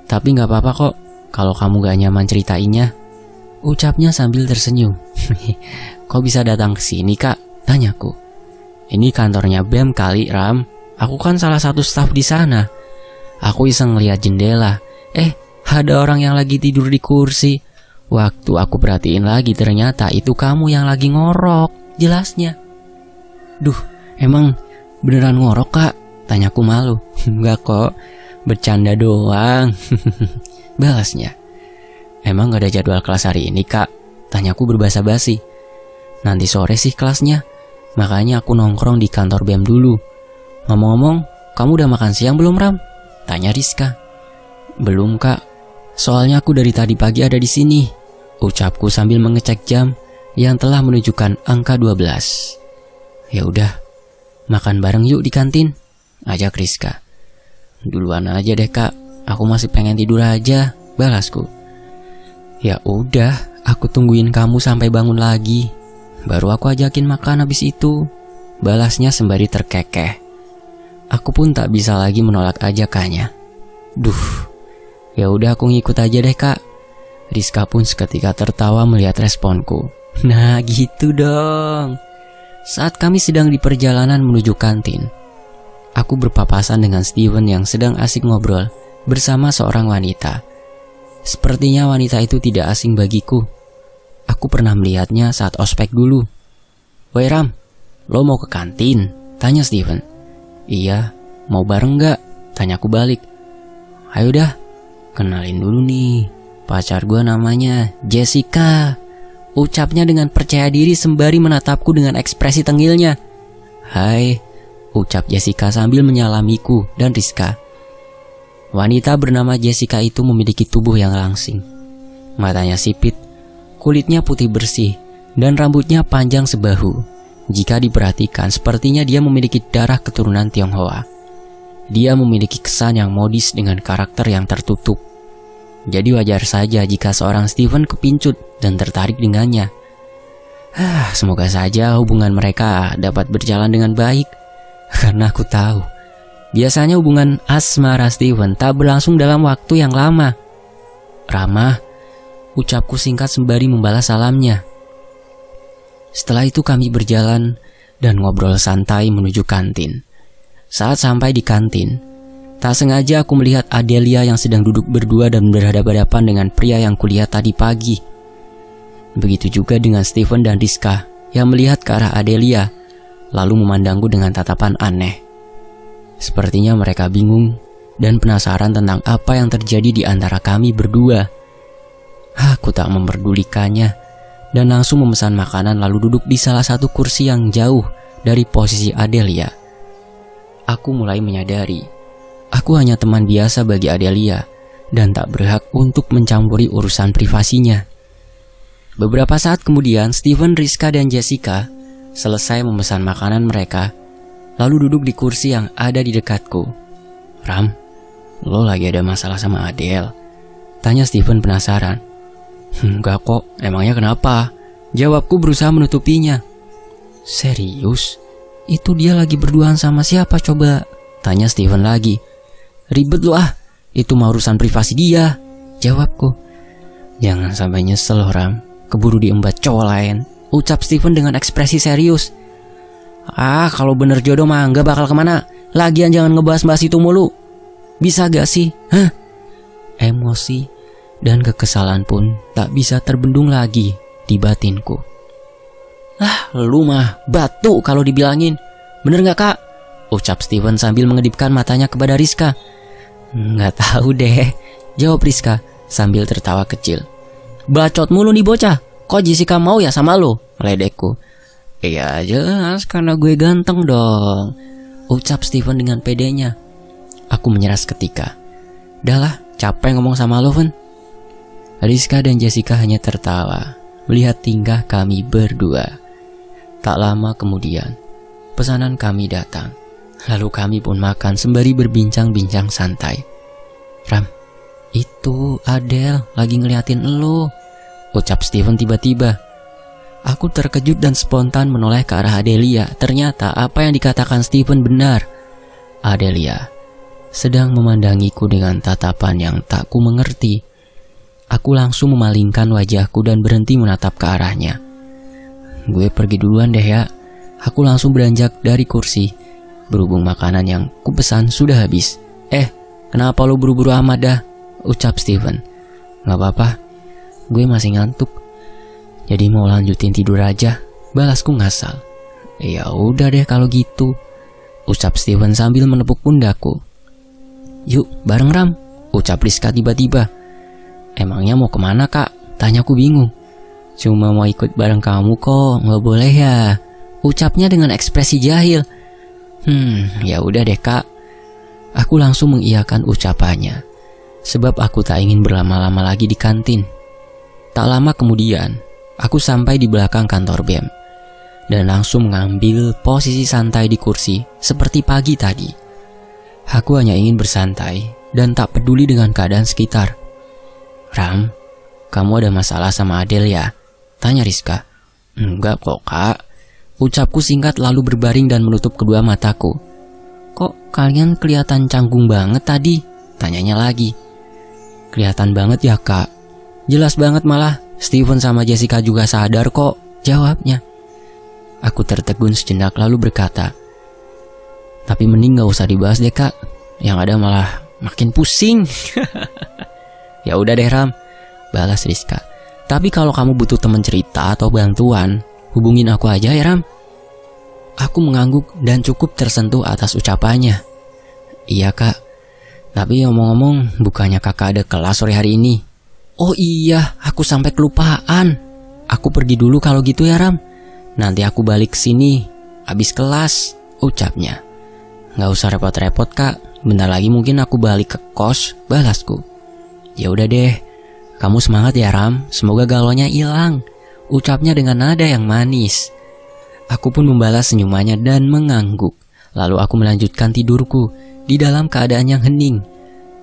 Tapi gak apa-apa kok kalau kamu gak nyaman ceritainnya. Ucapnya sambil tersenyum. Kok bisa datang ke sini, Kak? Tanyaku. Ini kantornya BEM kali, Ram. Aku kan salah satu staf di sana. Aku iseng ngeliat jendela. Ada orang yang lagi tidur di kursi. Waktu aku perhatiin lagi, ternyata itu kamu yang lagi ngorok. Jelasnya. Duh, emang beneran ngorok, Kak? Tanyaku malu. Enggak kok, bercanda doang. Balasnya. Emang gak ada jadwal kelas hari ini, Kak? Tanyaku berbahasa basi. Nanti sore sih kelasnya, makanya aku nongkrong di kantor BEM dulu. Ngomong-ngomong, kamu udah makan siang belum, Ram? Tanya Rizka. Belum, Kak. Soalnya aku dari tadi pagi ada di sini, ucapku sambil mengecek jam yang telah menunjukkan angka 12. Ya udah, makan bareng yuk di kantin, ajak Rizka. Duluan aja deh, Kak. Aku masih pengen tidur aja, balasku. Ya udah, aku tungguin kamu sampai bangun lagi. Baru aku ajakin makan habis itu, balasnya sembari terkekeh. Aku pun tak bisa lagi menolak ajakannya. Duh, ya udah aku ngikut aja deh, Kak. Rizka pun seketika tertawa melihat responku. Nah gitu dong. Saat kami sedang di perjalanan menuju kantin, aku berpapasan dengan Steven yang sedang asik ngobrol bersama seorang wanita. Sepertinya wanita itu tidak asing bagiku. Aku pernah melihatnya saat ospek dulu. Woi Ram, lo mau ke kantin? Tanya Steven. Iya, mau bareng gak? Tanyaku balik. Ayo dah, kenalin dulu nih, pacar gue namanya Jessica, ucapnya dengan percaya diri sembari menatapku dengan ekspresi tengilnya. Hai, ucap Jessica sambil menyalamiku dan Rizka. Wanita bernama Jessica itu memiliki tubuh yang langsing. Matanya sipit, kulitnya putih bersih, dan rambutnya panjang sebahu. Jika diperhatikan, sepertinya dia memiliki darah keturunan Tionghoa. Dia memiliki kesan yang modis dengan karakter yang tertutup. Jadi wajar saja jika seorang Steven kepincut dan tertarik dengannya. Semoga saja hubungan mereka dapat berjalan dengan baik. Karena aku tahu, biasanya hubungan asmara Steven tak berlangsung dalam waktu yang lama. Ramah, ucapku singkat sembari membalas salamnya. Setelah itu kami berjalan dan ngobrol santai menuju kantin. Saat sampai di kantin, tak sengaja aku melihat Adelia yang sedang duduk berdua dan berhadapan-hadapan dengan pria yang kulihat tadi pagi. Begitu juga dengan Steven dan Rizka yang melihat ke arah Adelia, lalu memandangku dengan tatapan aneh. Sepertinya mereka bingung dan penasaran tentang apa yang terjadi di antara kami berdua. Aku tak memperdulikannya dan langsung memesan makanan lalu duduk di salah satu kursi yang jauh dari posisi Adelia. Aku mulai menyadari, aku hanya teman biasa bagi Adelia dan tak berhak untuk mencampuri urusan privasinya. Beberapa saat kemudian, Steven, Rizka, dan Jessica selesai memesan makanan mereka, lalu duduk di kursi yang ada di dekatku. Ram, lo lagi ada masalah sama Adele? Tanya Steven penasaran. Enggak kok, emangnya kenapa? Jawabku berusaha menutupinya. Serius? Itu dia lagi berduaan sama siapa coba? Tanya Steven lagi. Ribet lu ah, itu mah urusan privasi dia, jawabku. Jangan sampai nyesel Ram, keburu diembat cowok lain, ucap Steven dengan ekspresi serius. Kalau bener jodoh mah gak bakal kemana. Lagian jangan ngebahas-bahas itu mulu. Bisa gak sih? Emosi dan kekesalan pun tak bisa terbendung lagi di batinku. Lu mah batu kalau dibilangin. Bener gak kak? Ucap Steven sambil mengedipkan matanya kepada Rizka. Nggak tahu deh, jawab Rizka sambil tertawa kecil. Bacot mulu nih bocah. Kok Jessica mau ya sama lu? Meledekku. Iya jelas karena gue ganteng dong, ucap Steven dengan pedenya. Aku menyerah seketika. Dahlah, capek ngomong sama lo, Ven. Rizka dan Jessica hanya tertawa melihat tingkah kami berdua. Tak lama kemudian, pesanan kami datang. Lalu kami pun makan sembari berbincang-bincang santai. Ram, itu Adele lagi ngeliatin lo, ucap Steven tiba-tiba. Aku terkejut dan spontan menoleh ke arah Adelia. Ternyata apa yang dikatakan Steven benar. Adelia sedang memandangiku dengan tatapan yang tak ku mengerti. Aku langsung memalingkan wajahku dan berhenti menatap ke arahnya. Gue pergi duluan deh ya. Aku langsung beranjak dari kursi, berhubung makanan yang kupesan sudah habis. Kenapa lo buru-buru amat dah? Ucap Steven. Gak apa-apa, gue masih ngantuk. Jadi mau lanjutin tidur aja, balasku ngasal. Ya udah deh kalau gitu, ucap Steven sambil menepuk pundakku. Yuk bareng Ram, ucap Rizka tiba-tiba. Emangnya mau kemana kak? Tanyaku bingung. Cuma mau ikut bareng kamu kok, nggak boleh ya? Ucapnya dengan ekspresi jahil. Ya udah deh kak. Aku langsung mengiyakan ucapannya, sebab aku tak ingin berlama-lama lagi di kantin. Tak lama kemudian, aku sampai di belakang kantor BEM dan langsung mengambil posisi santai di kursi seperti pagi tadi. Aku hanya ingin bersantai dan tak peduli dengan keadaan sekitar. Ram, kamu ada masalah sama Adel ya? Tanya Rizka. Enggak kok kak. Ucapku singkat lalu berbaring dan menutup kedua mataku. Kok kalian kelihatan canggung banget tadi? Tanyanya lagi. Kelihatan banget ya kak. Jelas banget malah. Steven sama Jessica juga sadar kok, jawabnya. Aku tertegun sejenak lalu berkata, tapi mending gak usah dibahas deh kak. Yang ada malah makin pusing. Ya udah deh Ram, balas Rizka. Tapi kalau kamu butuh teman cerita atau bantuan, hubungin aku aja ya Ram. Aku mengangguk dan cukup tersentuh atas ucapannya. Iya kak, tapi ngomong-ngomong bukannya kakak ada kelas sore hari ini? Oh iya, aku sampai kelupaan. Aku pergi dulu kalau gitu ya Ram. Nanti aku balik ke sini habis kelas, ucapnya. Gak usah repot-repot kak, bentar lagi mungkin aku balik ke kos, balasku. Ya udah deh, kamu semangat ya Ram, semoga galaunya hilang, ucapnya dengan nada yang manis. Aku pun membalas senyumannya dan mengangguk. Lalu aku melanjutkan tidurku di dalam keadaan yang hening.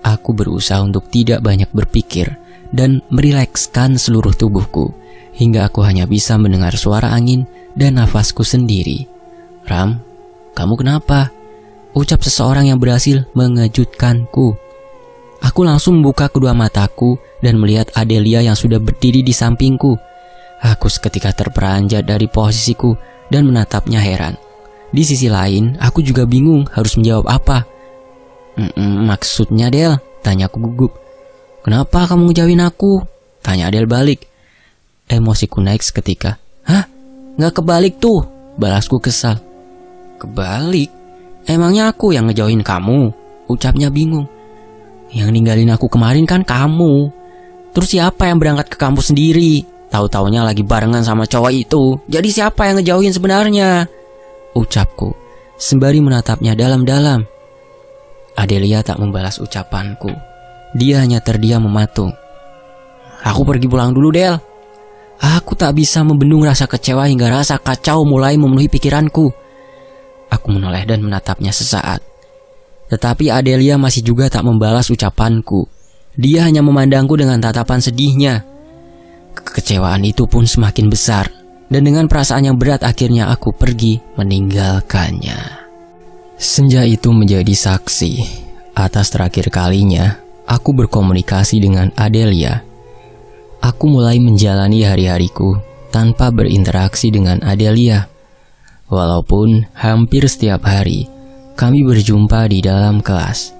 Aku berusaha untuk tidak banyak berpikir dan merilekskan seluruh tubuhku, hingga aku hanya bisa mendengar suara angin dan nafasku sendiri. Ram, kamu kenapa? Ucap seseorang yang berhasil mengejutkanku. Aku langsung membuka kedua mataku dan melihat Adelia yang sudah berdiri di sampingku. Aku seketika terperanjat dari posisiku dan menatapnya heran. Di sisi lain, aku juga bingung harus menjawab apa. Maksudnya Del? Tanyaku gugup. Kenapa kamu ngejauhin aku? Tanya Adel balik. Emosiku naik seketika. Hah? Gak kebalik tuh, balasku kesal. Kebalik? Emangnya aku yang ngejauhin kamu? Ucapnya bingung. Yang ninggalin aku kemarin kan kamu. Terus siapa yang berangkat ke kampus sendiri? Tahu-taunya lagi barengan sama cowok itu. Jadi siapa yang ngejauhin sebenarnya? Ucapku sembari menatapnya dalam-dalam. Adelia tak membalas ucapanku. Dia hanya terdiam mematung. Aku pergi pulang dulu Del. Aku tak bisa membendung rasa kecewa hingga rasa kacau mulai memenuhi pikiranku. Aku menoleh dan menatapnya sesaat. Tetapi Adelia masih juga tak membalas ucapanku. Dia hanya memandangku dengan tatapan sedihnya. Kekecewaan itu pun semakin besar. Dan dengan perasaan yang berat akhirnya aku pergi meninggalkannya. Senja itu menjadi saksi atas terakhir kalinya aku berkomunikasi dengan Adelia. Aku mulai menjalani hari-hariku tanpa berinteraksi dengan Adelia. Walaupun hampir setiap hari kami berjumpa di dalam kelas,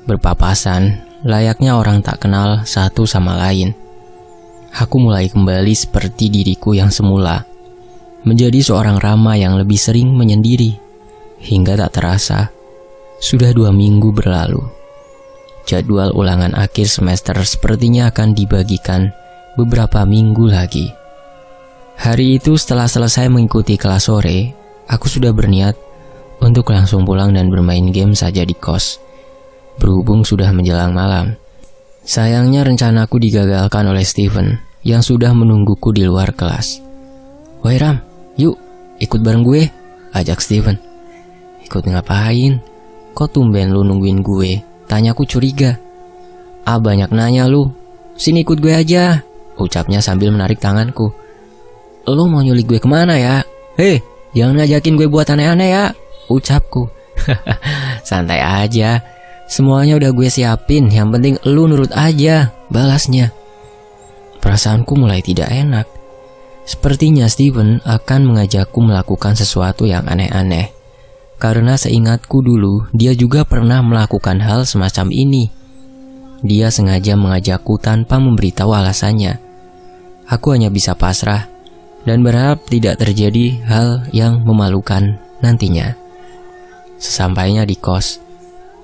berpapasan layaknya orang tak kenal satu sama lain. Aku mulai kembali seperti diriku yang semula, menjadi seorang Rama yang lebih sering menyendiri. Hingga tak terasa, sudah 2 minggu berlalu. Jadwal ulangan akhir semester sepertinya akan dibagikan beberapa minggu lagi. Hari itu setelah selesai mengikuti kelas sore, aku sudah berniat untuk langsung pulang dan bermain game saja di kos. Berhubung sudah menjelang malam. Sayangnya rencanaku digagalkan oleh Steven yang sudah menungguku di luar kelas. Woi Ram, yuk ikut bareng gue, ajak Steven. Ikut ngapain? Kok tumben lu nungguin gue? Tanyaku curiga. Banyak nanya lu. Sini ikut gue aja, ucapnya sambil menarik tanganku. Lu mau nyulik gue kemana ya? Hei, jangan ngajakin gue buat aneh-aneh ya, ucapku. Santai aja, semuanya udah gue siapin, yang penting lu nurut aja, balasnya. Perasaanku mulai tidak enak. Sepertinya Steven akan mengajakku melakukan sesuatu yang aneh-aneh. Karena seingatku dulu, dia juga pernah melakukan hal semacam ini. Dia sengaja mengajakku tanpa memberitahu alasannya. Aku hanya bisa pasrah dan berharap tidak terjadi hal yang memalukan nantinya. Sesampainya di kos,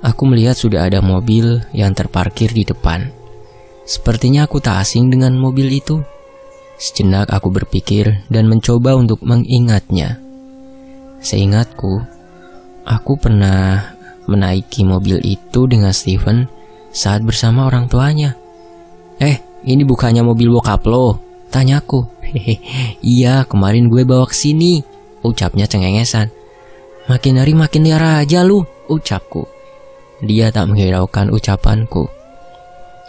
aku melihat sudah ada mobil yang terparkir di depan. Sepertinya aku tak asing dengan mobil itu. Sejenak aku berpikir dan mencoba untuk mengingatnya. Seingatku, aku pernah menaiki mobil itu dengan Steven saat bersama orang tuanya. Ini bukannya mobil bokap lo? Tanyaku. Iya, kemarin gue bawa ke sini, ucapnya cengengesan. Makin hari makin liar aja lu, ucapku. Dia tak menghiraukan ucapanku.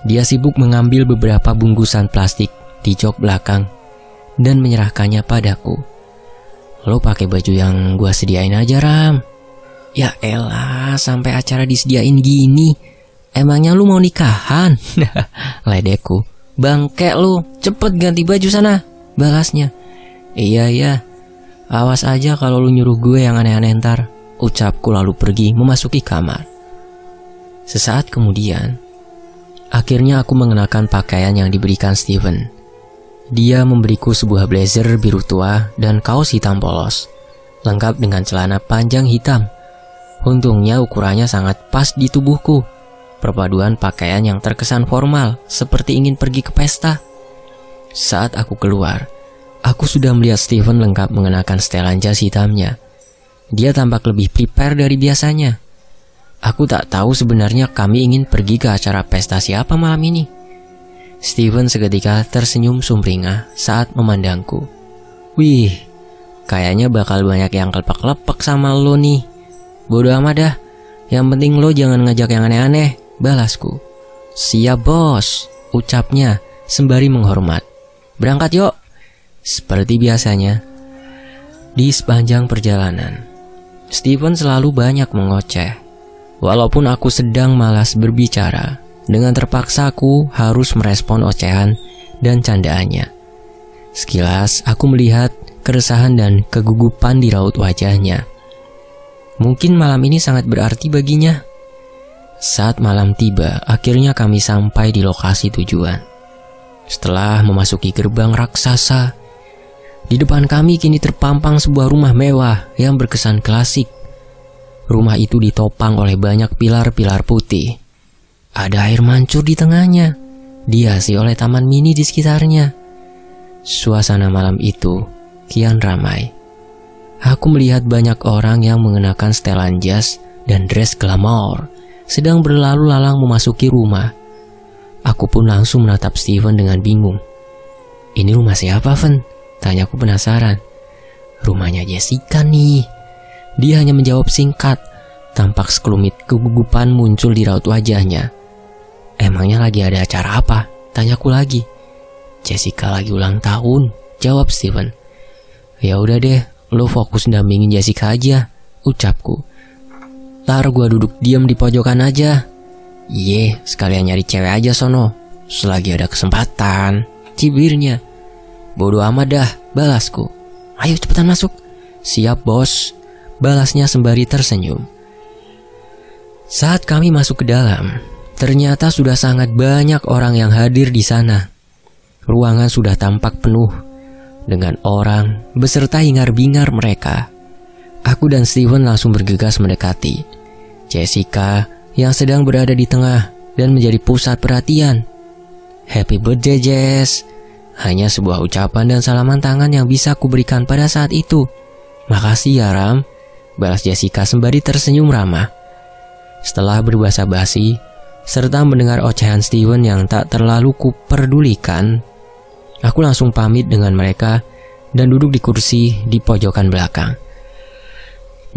Dia sibuk mengambil beberapa bungkusan plastik di jok belakang dan menyerahkannya padaku. Lo pakai baju yang gua sediain aja, Ram. Ya elah, sampai acara disediain gini. Emangnya lu mau nikahan? Ledekku. Bangke lu, cepet ganti baju sana, balasnya. Iya, awas aja kalau lu nyuruh gue yang aneh-aneh ntar, ucapku lalu pergi memasuki kamar. Sesaat kemudian, akhirnya aku mengenakan pakaian yang diberikan Steven. Dia memberiku sebuah blazer biru tua dan kaos hitam polos, lengkap dengan celana panjang hitam. Untungnya ukurannya sangat pas di tubuhku. Perpaduan pakaian yang terkesan formal, seperti ingin pergi ke pesta. Saat aku keluar, aku sudah melihat Steven lengkap mengenakan setelan jas hitamnya. Dia tampak lebih prepare dari biasanya. Aku tak tahu sebenarnya kami ingin pergi ke acara pesta siapa malam ini. Steven seketika tersenyum sumringah saat memandangku. Wih, kayaknya bakal banyak yang kelepek-kelepek sama lo nih. Bodo amat dah, yang penting lo jangan ngajak yang aneh-aneh, balasku. Siap bos, ucapnya sembari menghormat. Berangkat yuk. Seperti biasanya, di sepanjang perjalanan, Steven selalu banyak mengoceh. Walaupun aku sedang malas berbicara, dengan terpaksa aku harus merespon ocehan dan candaannya. Sekilas aku melihat keresahan dan kegugupan di raut wajahnya. Mungkin malam ini sangat berarti baginya. Saat malam tiba, akhirnya kami sampai di lokasi tujuan. Setelah memasuki gerbang raksasa, di depan kami kini terpampang sebuah rumah mewah yang berkesan klasik. Rumah itu ditopang oleh banyak pilar-pilar putih. Ada air mancur di tengahnya, dihiasi oleh taman mini di sekitarnya. Suasana malam itu kian ramai. Aku melihat banyak orang yang mengenakan setelan jas dan dress glamour sedang berlalu lalang memasuki rumah. Aku pun langsung menatap Steven dengan bingung. Ini rumah siapa, Ven? Tanyaku penasaran. Rumahnya Jessica nih. Dia hanya menjawab singkat. Tampak sekelumit kegugupan muncul di raut wajahnya. Emangnya lagi ada acara apa? Tanyaku lagi. Jessica lagi ulang tahun, jawab Steven. Ya udah deh, lo fokus dampingin Jessica aja, ucapku. Ntar gua duduk diam di pojokan aja. Iye, sekalian nyari cewek aja sono, selagi ada kesempatan, cibirnya. Bodo amat dah, balasku. Ayo cepetan masuk. Siap bos, balasnya sembari tersenyum. Saat kami masuk ke dalam, ternyata sudah sangat banyak orang yang hadir di sana. Ruangan sudah tampak penuh dengan orang beserta hingar-bingar mereka. Aku dan Steven langsung bergegas mendekati Jessica yang sedang berada di tengah dan menjadi pusat perhatian. Happy birthday Jess. Hanya sebuah ucapan dan salaman tangan yang bisa kuberikan pada saat itu. Makasih ya Ram, balas Jessica sembari tersenyum ramah. Setelah berbahasa basi serta mendengar ocehan Steven yang tak terlalu kuperdulikan, aku langsung pamit dengan mereka dan duduk di kursi di pojokan belakang.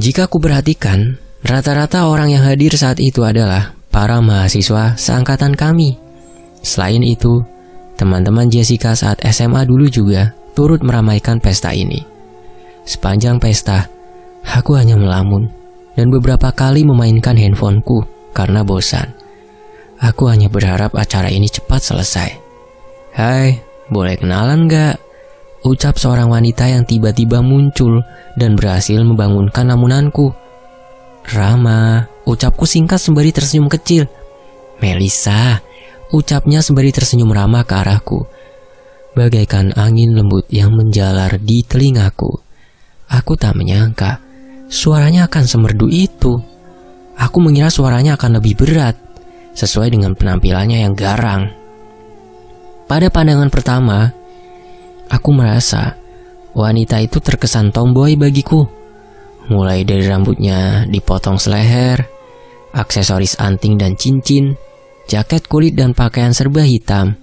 Jika ku perhatikan, rata-rata orang yang hadir saat itu adalah para mahasiswa seangkatan kami. Selain itu, teman-teman Jessica saat SMA dulu juga turut meramaikan pesta ini. Sepanjang pesta, aku hanya melamun dan beberapa kali memainkan handphoneku karena bosan. Aku hanya berharap acara ini cepat selesai. Hai, boleh kenalan gak? Ucap seorang wanita yang tiba-tiba muncul dan berhasil membangunkan lamunanku. Rama, ucapku singkat sembari tersenyum kecil. Melissa, ucapnya sembari tersenyum ramah ke arahku. Bagaikan angin lembut yang menjalar di telingaku. Aku tak menyangka suaranya akan semerdu itu. Aku mengira suaranya akan lebih berat, sesuai dengan penampilannya yang garang. Pada pandangan pertama, Aku merasa wanita itu terkesan tomboy bagiku. Mulai dari rambutnya dipotong seleher, aksesoris anting dan cincin, jaket kulit dan pakaian serba hitam.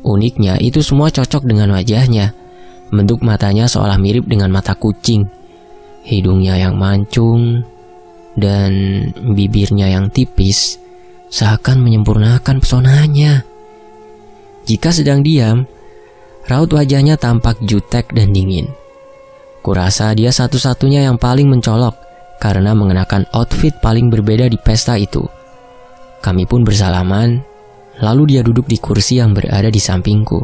Uniknya itu semua cocok dengan wajahnya. Bentuk matanya seolah mirip dengan mata kucing. Hidungnya yang mancung dan bibirnya yang tipis seakan menyempurnakan pesonanya. Jika sedang diam, raut wajahnya tampak jutek dan dingin. Kurasa dia satu-satunya yang paling mencolok karena mengenakan outfit paling berbeda di pesta itu. Kami pun bersalaman, lalu dia duduk di kursi yang berada di sampingku.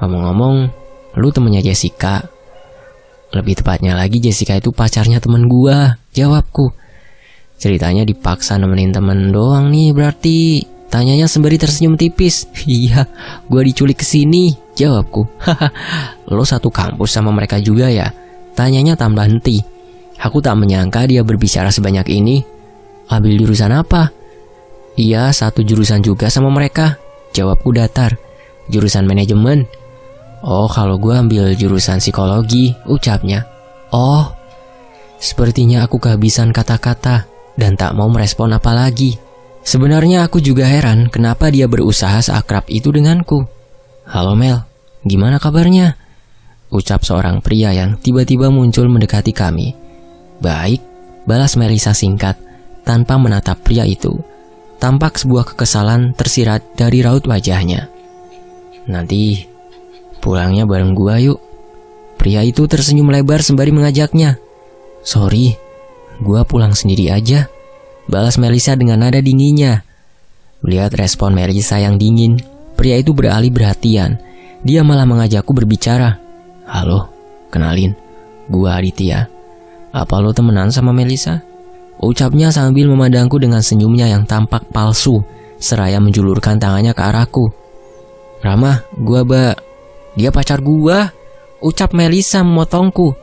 Ngomong-ngomong, lu temennya Jessica? Lebih tepatnya lagi Jessica itu pacarnya temen gua, jawabku. Ceritanya dipaksa nemenin temen doang nih berarti. Tanyanya sembari tersenyum tipis. Iya, gua diculik kesini, jawabku. Haha, lo satu kampus sama mereka juga ya? Tanyanya tambah henti. Aku tak menyangka dia berbicara sebanyak ini. Ambil jurusan apa? Iya, satu jurusan juga sama mereka, jawabku datar. Jurusan manajemen. Oh, kalau gua ambil jurusan psikologi, ucapnya. Oh, sepertinya aku kehabisan kata-kata dan tak mau merespon apa lagi. Sebenarnya aku juga heran kenapa dia berusaha seakrab itu denganku. Halo Mel, gimana kabarnya? Ucap seorang pria yang tiba-tiba muncul mendekati kami. Baik, balas Melisa singkat tanpa menatap pria itu. Tampak sebuah kekesalan tersirat dari raut wajahnya. Nanti pulangnya bareng gua yuk. Pria itu tersenyum lebar sembari mengajaknya. Sorry, gua pulang sendiri aja, balas Melisa dengan nada dinginnya. Melihat respon Melisa yang dingin, pria itu beralih perhatian. Dia malah mengajakku berbicara. Halo, kenalin, gua Aditya. Apa lo temenan sama Melisa? Ucapnya sambil memandangku dengan senyumnya yang tampak palsu, seraya menjulurkan tangannya ke arahku. Rama, dia pacar gua, ucap Melisa memotongku.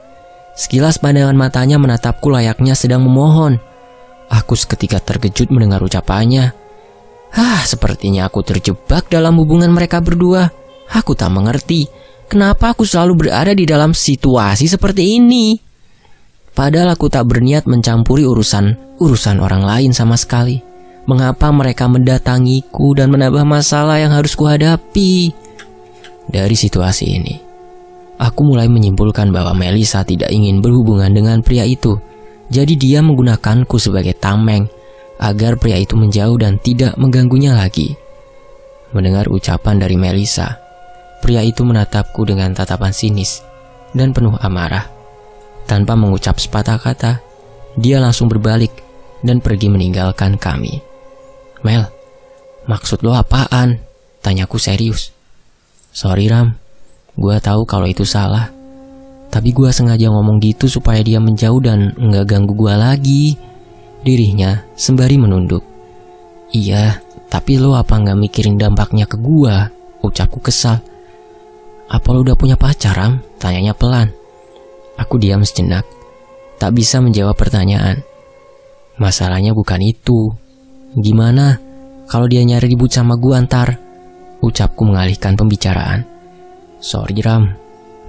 Sekilas pandangan matanya menatapku layaknya sedang memohon. Aku seketika terkejut mendengar ucapannya. Sepertinya aku terjebak dalam hubungan mereka berdua. Aku tak mengerti kenapa aku selalu berada di dalam situasi seperti ini. Padahal aku tak berniat mencampuri urusan orang lain sama sekali. Mengapa mereka mendatangiku dan menambah masalah yang harus kuhadapi? Dari situasi ini, aku mulai menyimpulkan bahwa Melisa tidak ingin berhubungan dengan pria itu. Jadi dia menggunakanku sebagai tameng agar pria itu menjauh dan tidak mengganggunya lagi. Mendengar ucapan dari Melisa, pria itu menatapku dengan tatapan sinis dan penuh amarah. Tanpa mengucap sepatah kata, dia langsung berbalik dan pergi meninggalkan kami. Mel, maksud lo apaan? Tanyaku serius. Sorry Ram, gua tahu kalau itu salah. Tapi gua sengaja ngomong gitu supaya dia menjauh dan nggak ganggu gua lagi. Dirinya sembari menunduk. Iya, tapi lo apa nggak mikirin dampaknya ke gua? Ucapku kesal. Apa lo udah punya pacar Ram? Tanyanya pelan. Aku diam sejenak, tak bisa menjawab pertanyaan. Masalahnya bukan itu. Gimana kalau dia nyari ribut sama gua ntar? Ucapku mengalihkan pembicaraan. Sorry Ram,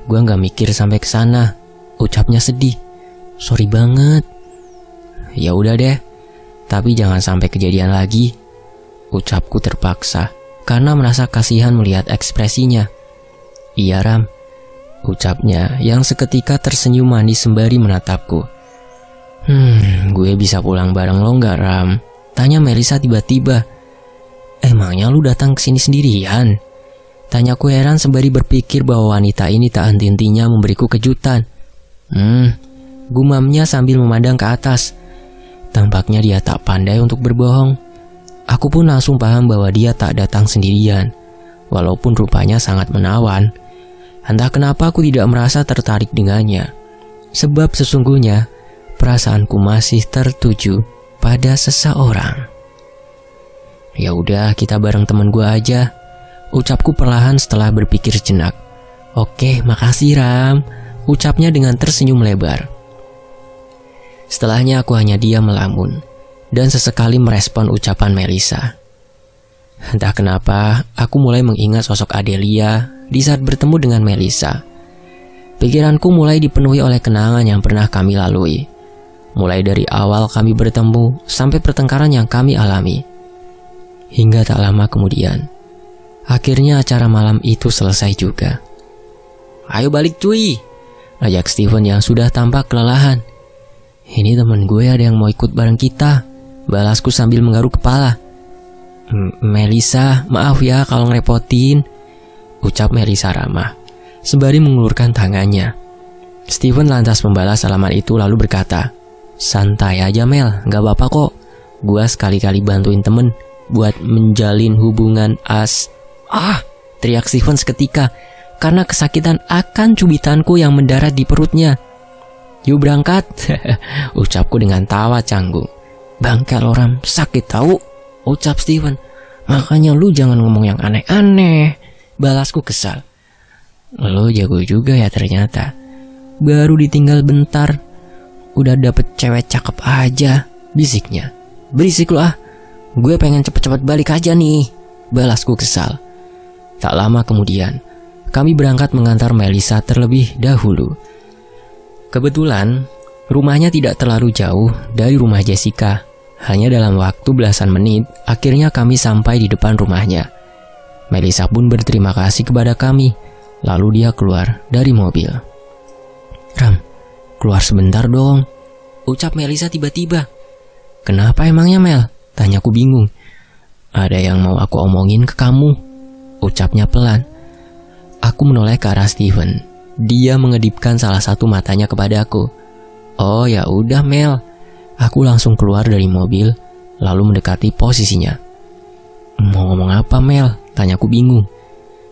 gua nggak mikir sampai ke sana. Ucapnya sedih. Sorry banget. Ya udah deh, tapi jangan sampai kejadian lagi. Ucapku terpaksa karena merasa kasihan melihat ekspresinya. Iya Ram, ucapnya yang seketika tersenyum manis sembari menatapku. Gue bisa pulang bareng lo nggak Ram? Tanya Melisa tiba-tiba. Emangnya lu datang ke sini sendirian? Tanyaku heran sembari berpikir bahwa wanita ini tak henti-hentinya memberiku kejutan. Gumamnya sambil memandang ke atas. Tampaknya dia tak pandai untuk berbohong. Aku pun langsung paham bahwa dia tak datang sendirian, walaupun rupanya sangat menawan. Entah kenapa aku tidak merasa tertarik dengannya. Sebab sesungguhnya perasaanku masih tertuju pada seseorang. Ya udah, kita bareng teman gua aja, ucapku perlahan setelah berpikir sejenak. Oke, makasih Ram, ucapnya dengan tersenyum lebar. Setelahnya aku hanya diam melamun dan sesekali merespon ucapan Melisa. Entah kenapa, aku mulai mengingat sosok Adelia di saat bertemu dengan Melisa. Pikiranku mulai dipenuhi oleh kenangan yang pernah kami lalui. Mulai dari awal kami bertemu sampai pertengkaran yang kami alami. Hingga tak lama kemudian, akhirnya acara malam itu selesai juga. "Ayo balik cuy," ajak Steven yang sudah tampak kelelahan. "Ini temen gue ada yang mau ikut bareng kita," balasku sambil menggaruk kepala. "Melisa, maaf ya kalau ngerepotin," ucap Melisa ramah sembari mengulurkan tangannya. Steven lantas membalas salaman itu lalu berkata, "Santai aja Mel, gak apa-apa kok. Gua sekali-kali bantuin temen buat menjalin hubungan teriak Steven seketika karena kesakitan akan cubitanku yang mendarat di perutnya. "Yuk berangkat," ucapku dengan tawa canggung. "Bangkel orang, sakit tahu," ucap Steven. "Makanya lu jangan ngomong yang aneh-aneh," balasku kesal. "Lo jago juga ya ternyata. Baru ditinggal bentar udah dapet cewek cakep aja," bisiknya. "Berisik lu ah. Gue pengen cepet-cepet balik aja nih," balasku kesal. Tak lama kemudian, kami berangkat mengantar Melisa terlebih dahulu. Kebetulan, rumahnya tidak terlalu jauh dari rumah Jessica. Hanya dalam waktu belasan menit, akhirnya kami sampai di depan rumahnya. Melisa pun berterima kasih kepada kami, lalu dia keluar dari mobil. "Ram, keluar sebentar dong," ucap Melisa tiba-tiba. "Kenapa emangnya Mel?" tanyaku bingung. "Ada yang mau aku omongin ke kamu," ucapnya pelan. Aku menoleh ke arah Steven. Dia mengedipkan salah satu matanya kepadaku. "Oh ya udah Mel." Aku langsung keluar dari mobil, lalu mendekati posisinya. "Mau ngomong apa Mel?" tanyaku bingung.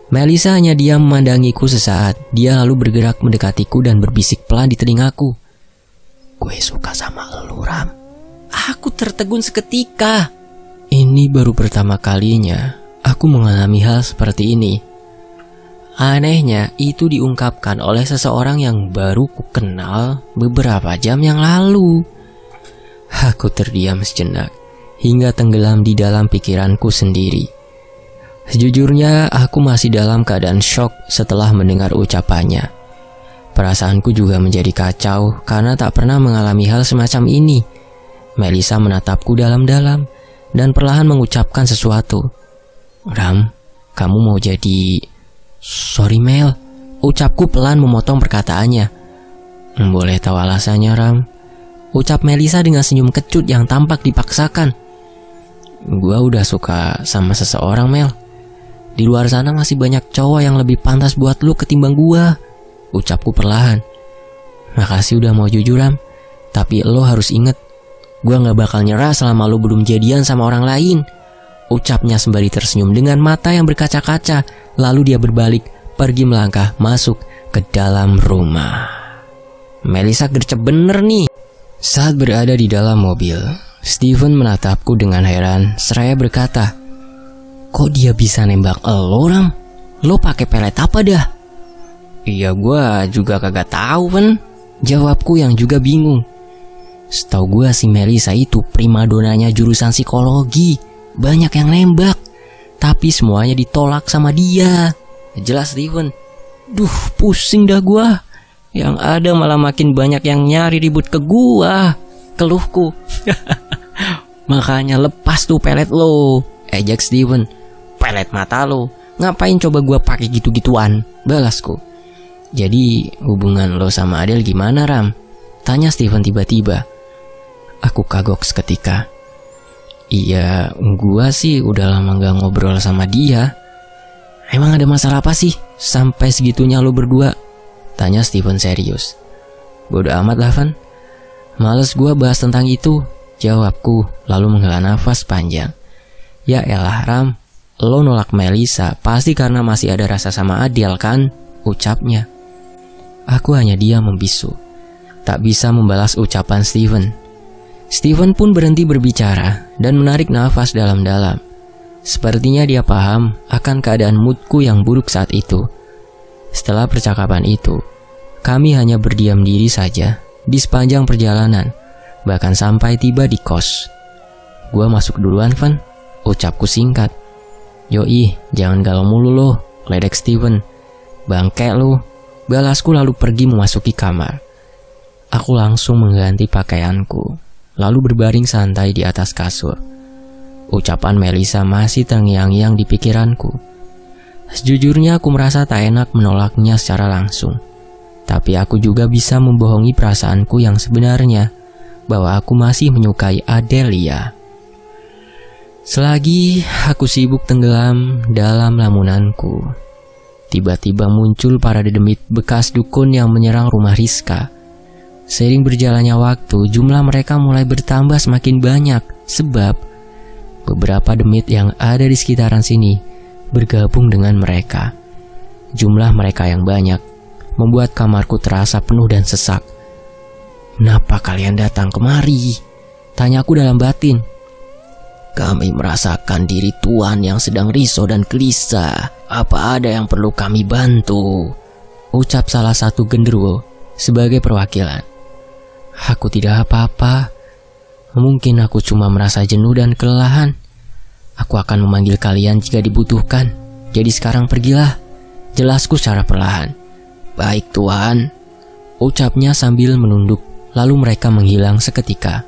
Melisa hanya diam memandangiku sesaat. Dia lalu bergerak mendekatiku dan berbisik pelan di telingaku. "Gue suka sama elu Ram." Aku tertegun seketika. Ini baru pertama kalinya aku mengalami hal seperti ini. Anehnya, itu diungkapkan oleh seseorang yang baru ku kenal beberapa jam yang lalu. Aku terdiam sejenak, hingga tenggelam di dalam pikiranku sendiri. Sejujurnya, aku masih dalam keadaan syok setelah mendengar ucapannya. Perasaanku juga menjadi kacau karena tak pernah mengalami hal semacam ini. Melisa menatapku dalam-dalam dan perlahan mengucapkan sesuatu. "Ram, kamu mau jadi..." "Sorry Mel," ucapku pelan memotong perkataannya. "Boleh tahu alasannya Ram?" ucap Melisa dengan senyum kecut yang tampak dipaksakan. "Gua udah suka sama seseorang Mel. Di luar sana masih banyak cowok yang lebih pantas buat lu ketimbang gua," ucapku perlahan. "Makasih udah mau jujur Ram, tapi lo harus inget, gua gak bakal nyerah selama lo belum jadian sama orang lain," ucapnya sembari tersenyum dengan mata yang berkaca-kaca. Lalu dia berbalik pergi melangkah masuk ke dalam rumah. Melisa gercep bener nih. Saat berada di dalam mobil, Steven menatapku dengan heran seraya berkata, "Kok dia bisa nembak lo Ram? Lo pakai pelet apa dah?" "Iya gua juga kagak tahu kan," jawabku yang juga bingung. Setahu gua si Melisa itu primadonanya jurusan psikologi. Banyak yang nembak, tapi semuanya ditolak sama dia. Jelas Steven. Duh, pusing dah gua. Yang ada malah makin banyak yang nyari ribut ke gua, keluhku. "Makanya lepas tuh pelet lo," ejek Steven. "Pelet mata lo, ngapain coba gua pakai gitu-gituan?" balasku. "Jadi hubungan lo sama Adele gimana Ram?" tanya Steven tiba-tiba. Aku kagok seketika. "Iya, gua sih udah lama gak ngobrol sama dia." "Emang ada masalah apa sih sampai segitunya lo berdua?" tanya Steven serius. "Bodoh amat lah Van, males gua bahas tentang itu," jawabku lalu menghela nafas panjang. "Ya elah Ram, lo nolak Melisa pasti karena masih ada rasa sama Adele kan?" ucapnya. Aku hanya diam membisu, tak bisa membalas ucapan Steven. Steven pun berhenti berbicara dan menarik nafas dalam-dalam. Sepertinya dia paham akan keadaan moodku yang buruk saat itu. Setelah percakapan itu, kami hanya berdiam diri saja di sepanjang perjalanan, bahkan sampai tiba di kos. "Gua masuk duluan Van," ucapku singkat. "Yoi, jangan galau mulu lo, ledek Steven. Bangke lo," balasku lalu pergi memasuki kamar. Aku langsung mengganti pakaianku, lalu berbaring santai di atas kasur. Ucapan Melisa masih terngiang-ngiang di pikiranku. Sejujurnya aku merasa tak enak menolaknya secara langsung. Tapi aku juga bisa membohongi perasaanku yang sebenarnya, bahwa aku masih menyukai Adelia. Selagi aku sibuk tenggelam dalam lamunanku, tiba-tiba muncul para dedemit bekas dukun yang menyerang rumah Rizka. Seiring berjalannya waktu, jumlah mereka mulai bertambah semakin banyak, sebab beberapa demit yang ada di sekitaran sini bergabung dengan mereka. Jumlah mereka yang banyak membuat kamarku terasa penuh dan sesak. "Kenapa kalian datang kemari?" tanyaku dalam batin. "Kami merasakan diri Tuan yang sedang risau dan gelisah. Apa ada yang perlu kami bantu?" ucap salah satu genderuwo sebagai perwakilan. "Aku tidak apa-apa. Mungkin aku cuma merasa jenuh dan kelelahan. Aku akan memanggil kalian jika dibutuhkan. Jadi sekarang pergilah," jelasku secara perlahan. "Baik Tuan," ucapnya sambil menunduk, lalu mereka menghilang seketika.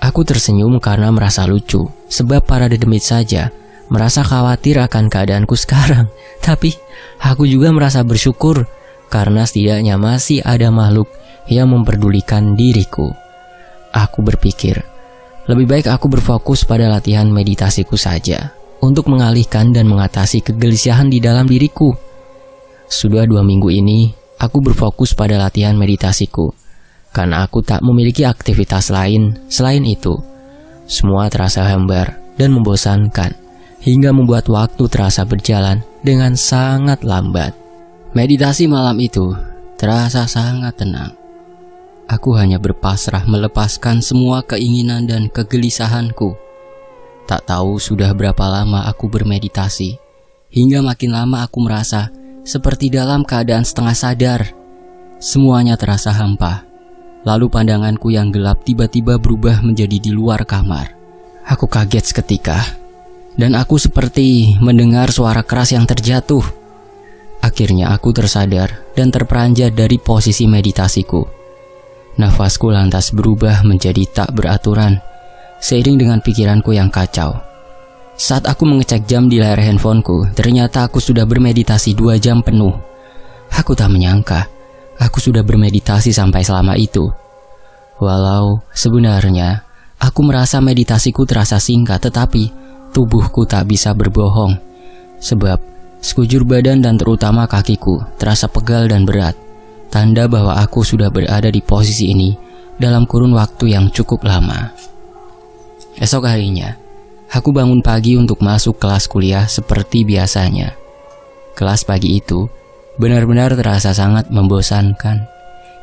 Aku tersenyum karena merasa lucu, sebab para dedemit saja merasa khawatir akan keadaanku sekarang. Tapi aku juga merasa bersyukur karena setidaknya masih ada makhluk yang memperdulikan diriku. Aku berpikir, lebih baik aku berfokus pada latihan meditasiku saja untuk mengalihkan dan mengatasi kegelisahan di dalam diriku. Sudah 2 minggu ini, aku berfokus pada latihan meditasiku karena aku tak memiliki aktivitas lain selain itu. Semua terasa hambar dan membosankan, hingga membuat waktu terasa berjalan dengan sangat lambat. Meditasi malam itu terasa sangat tenang. Aku hanya berpasrah melepaskan semua keinginan dan kegelisahanku. Tak tahu sudah berapa lama aku bermeditasi, hingga makin lama aku merasa seperti dalam keadaan setengah sadar. Semuanya terasa hampa. Lalu pandanganku yang gelap tiba-tiba berubah menjadi di luar kamar. Aku kaget seketika, dan aku seperti mendengar suara keras yang terjatuh. Akhirnya aku tersadar dan terperanjat dari posisi meditasiku. Nafasku lantas berubah menjadi tak beraturan, seiring dengan pikiranku yang kacau. Saat aku mengecek jam di layar handphoneku, ternyata aku sudah bermeditasi 2 jam penuh. Aku tak menyangka aku sudah bermeditasi sampai selama itu. Walau sebenarnya aku merasa meditasiku terasa singkat, tetapi tubuhku tak bisa berbohong. Sebab sekujur badan dan terutama kakiku terasa pegal dan berat. Tanda bahwa aku sudah berada di posisi ini dalam kurun waktu yang cukup lama. Esok harinya, aku bangun pagi untuk masuk kelas kuliah seperti biasanya. Kelas pagi itu benar-benar terasa sangat membosankan,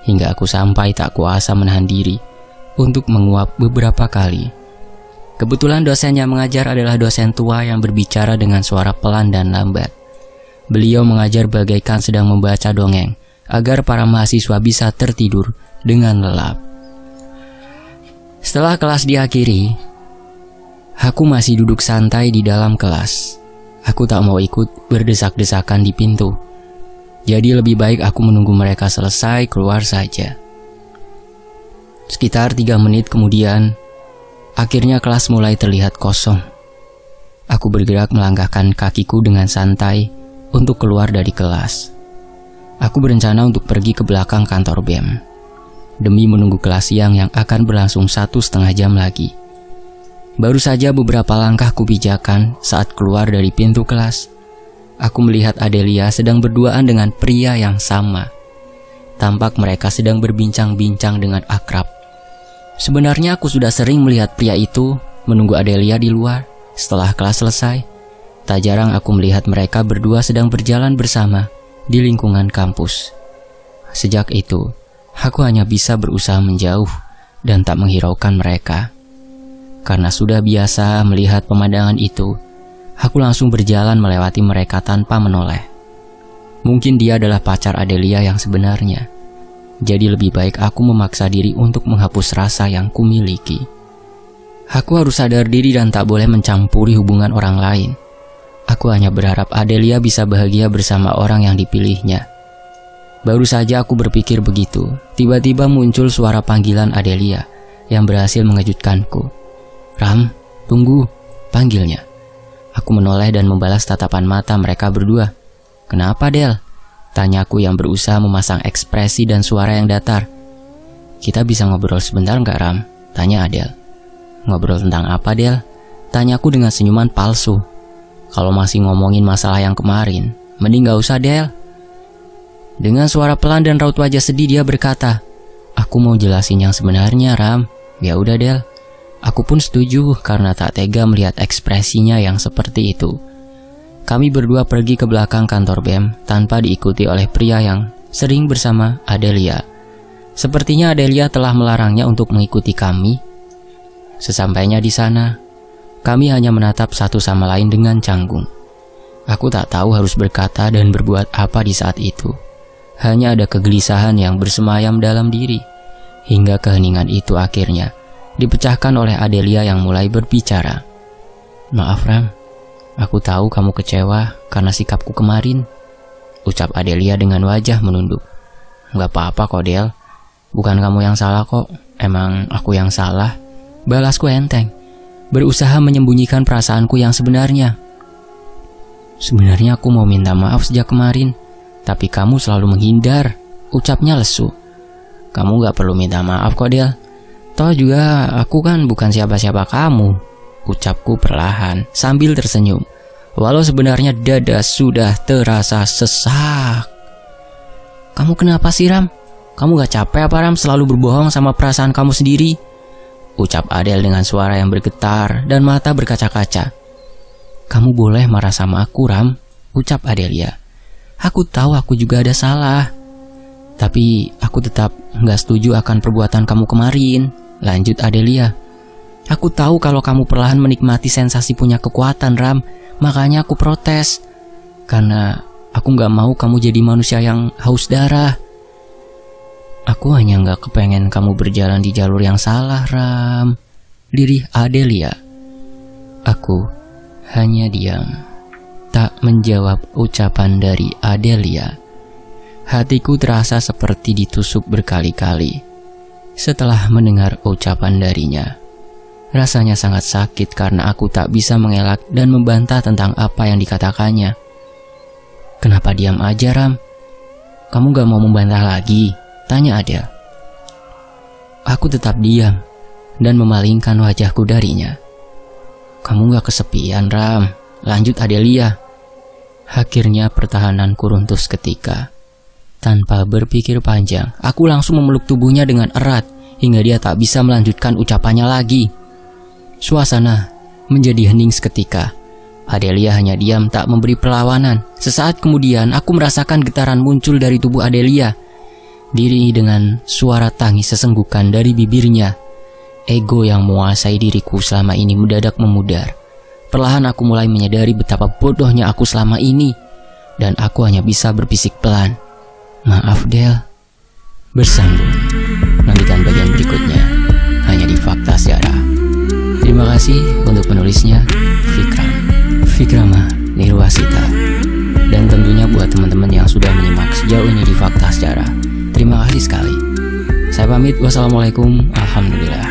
hingga aku sampai tak kuasa menahan diri untuk menguap beberapa kali. Kebetulan dosen yang mengajar adalah dosen tua yang berbicara dengan suara pelan dan lambat. Beliau mengajar bagaikan sedang membaca dongeng, agar para mahasiswa bisa tertidur dengan lelap. Setelah kelas diakhiri, aku masih duduk santai di dalam kelas. Aku tak mau ikut berdesak-desakan di pintu. Jadi lebih baik aku menunggu mereka selesai keluar saja. Sekitar 3 menit kemudian, akhirnya kelas mulai terlihat kosong. Aku bergerak melangkahkan kakiku dengan santai untuk keluar dari kelas. Aku berencana untuk pergi ke belakang kantor BEM demi menunggu kelas siang yang akan berlangsung 1,5 jam lagi. Baru saja beberapa langkah kupijakan saat keluar dari pintu kelas, aku melihat Adelia sedang berduaan dengan pria yang sama. Tampak mereka sedang berbincang-bincang dengan akrab. Sebenarnya aku sudah sering melihat pria itu menunggu Adelia di luar setelah kelas selesai. Tak jarang aku melihat mereka berdua sedang berjalan bersama di lingkungan kampus. Sejak itu, aku hanya bisa berusaha menjauh dan tak menghiraukan mereka. Karena sudah biasa melihat pemandangan itu, aku langsung berjalan melewati mereka tanpa menoleh. Mungkin dia adalah pacar Adelia yang sebenarnya. Jadi lebih baik aku memaksa diri untuk menghapus rasa yang kumiliki. Aku harus sadar diri dan tak boleh mencampuri hubungan orang lain. Aku hanya berharap Adelia bisa bahagia bersama orang yang dipilihnya. Baru saja aku berpikir begitu, tiba-tiba muncul suara panggilan Adelia yang berhasil mengejutkanku. "Ram, tunggu," panggilnya. Aku menoleh dan membalas tatapan mata mereka berdua. "Kenapa, Del?" tanyaku yang berusaha memasang ekspresi dan suara yang datar. "Kita bisa ngobrol sebentar nggak, Ram?" tanya Adel. "Ngobrol tentang apa, Del?" tanyaku dengan senyuman palsu. "Kalau masih ngomongin masalah yang kemarin, mending gak usah, Del." Dengan suara pelan dan raut wajah sedih dia berkata, "Aku mau jelasin yang sebenarnya, Ram." "Ya udah, Del." Aku pun setuju karena tak tega melihat ekspresinya yang seperti itu. Kami berdua pergi ke belakang kantor BEM tanpa diikuti oleh pria yang sering bersama Adelia. Sepertinya Adelia telah melarangnya untuk mengikuti kami. Sesampainya di sana, kami hanya menatap satu sama lain dengan canggung. Aku tak tahu harus berkata dan berbuat apa di saat itu. Hanya ada kegelisahan yang bersemayam dalam diri. Hingga keheningan itu akhirnya dipecahkan oleh Adelia yang mulai berbicara. "Maaf, Ram, aku tahu kamu kecewa karena sikapku kemarin," ucap Adelia dengan wajah menunduk. "Gak apa-apa kok, Del. Bukan kamu yang salah kok, emang aku yang salah," balasku enteng, berusaha menyembunyikan perasaanku yang sebenarnya. "Sebenarnya aku mau minta maaf sejak kemarin, tapi kamu selalu menghindar," ucapnya lesu. "Kamu gak perlu minta maaf kok, Del. Toh juga aku kan bukan siapa-siapa kamu," ucapku perlahan sambil tersenyum. Walau sebenarnya dada sudah terasa sesak. "Kamu kenapa sih, Ram? Kamu gak capek apa, Ram, selalu berbohong sama perasaan kamu sendiri?" ucap Adel dengan suara yang bergetar dan mata berkaca-kaca. "Kamu boleh marah sama aku, Ram," ucap Adelia. "Aku tahu aku juga ada salah. Tapi aku tetap gak setuju akan perbuatan kamu kemarin," lanjut Adelia. "Aku tahu kalau kamu perlahan menikmati sensasi punya kekuatan, Ram. Makanya aku protes. Karena aku gak mau kamu jadi manusia yang haus darah. Aku hanya gak kepengen kamu berjalan di jalur yang salah, Ram," lirih Adelia. Aku hanya diam, tak menjawab ucapan dari Adelia. Hatiku terasa seperti ditusuk berkali-kali setelah mendengar ucapan darinya. Rasanya sangat sakit karena aku tak bisa mengelak dan membantah tentang apa yang dikatakannya. "Kenapa diam aja, Ram? Kamu gak mau membantah lagi?" tanya Adel. Aku tetap diam dan memalingkan wajahku darinya. "Kamu gak kesepian, Ram?" lanjut Adelia. Akhirnya pertahananku runtuh seketika. Tanpa berpikir panjang, aku langsung memeluk tubuhnya dengan erat hingga dia tak bisa melanjutkan ucapannya lagi. Suasana menjadi hening seketika. Adelia hanya diam tak memberi perlawanan. Sesaat kemudian aku merasakan getaran muncul dari tubuh Adelia, diiringi dengan suara tangis sesenggukan dari bibirnya. Ego yang menguasai diriku selama ini mendadak memudar. Perlahan aku mulai menyadari betapa bodohnya aku selama ini, dan aku hanya bisa berbisik pelan, "Maaf, Del." Bersambung. Nantikan bagian berikutnya hanya di Fakta Sejarah. Terima kasih untuk penulisnya, Fikrama Nirwasita. Dan tentunya buat teman-teman yang sudah menyimak sejauh ini di Fakta Sejarah, terima kasih sekali. Saya pamit, wassalamualaikum, alhamdulillah.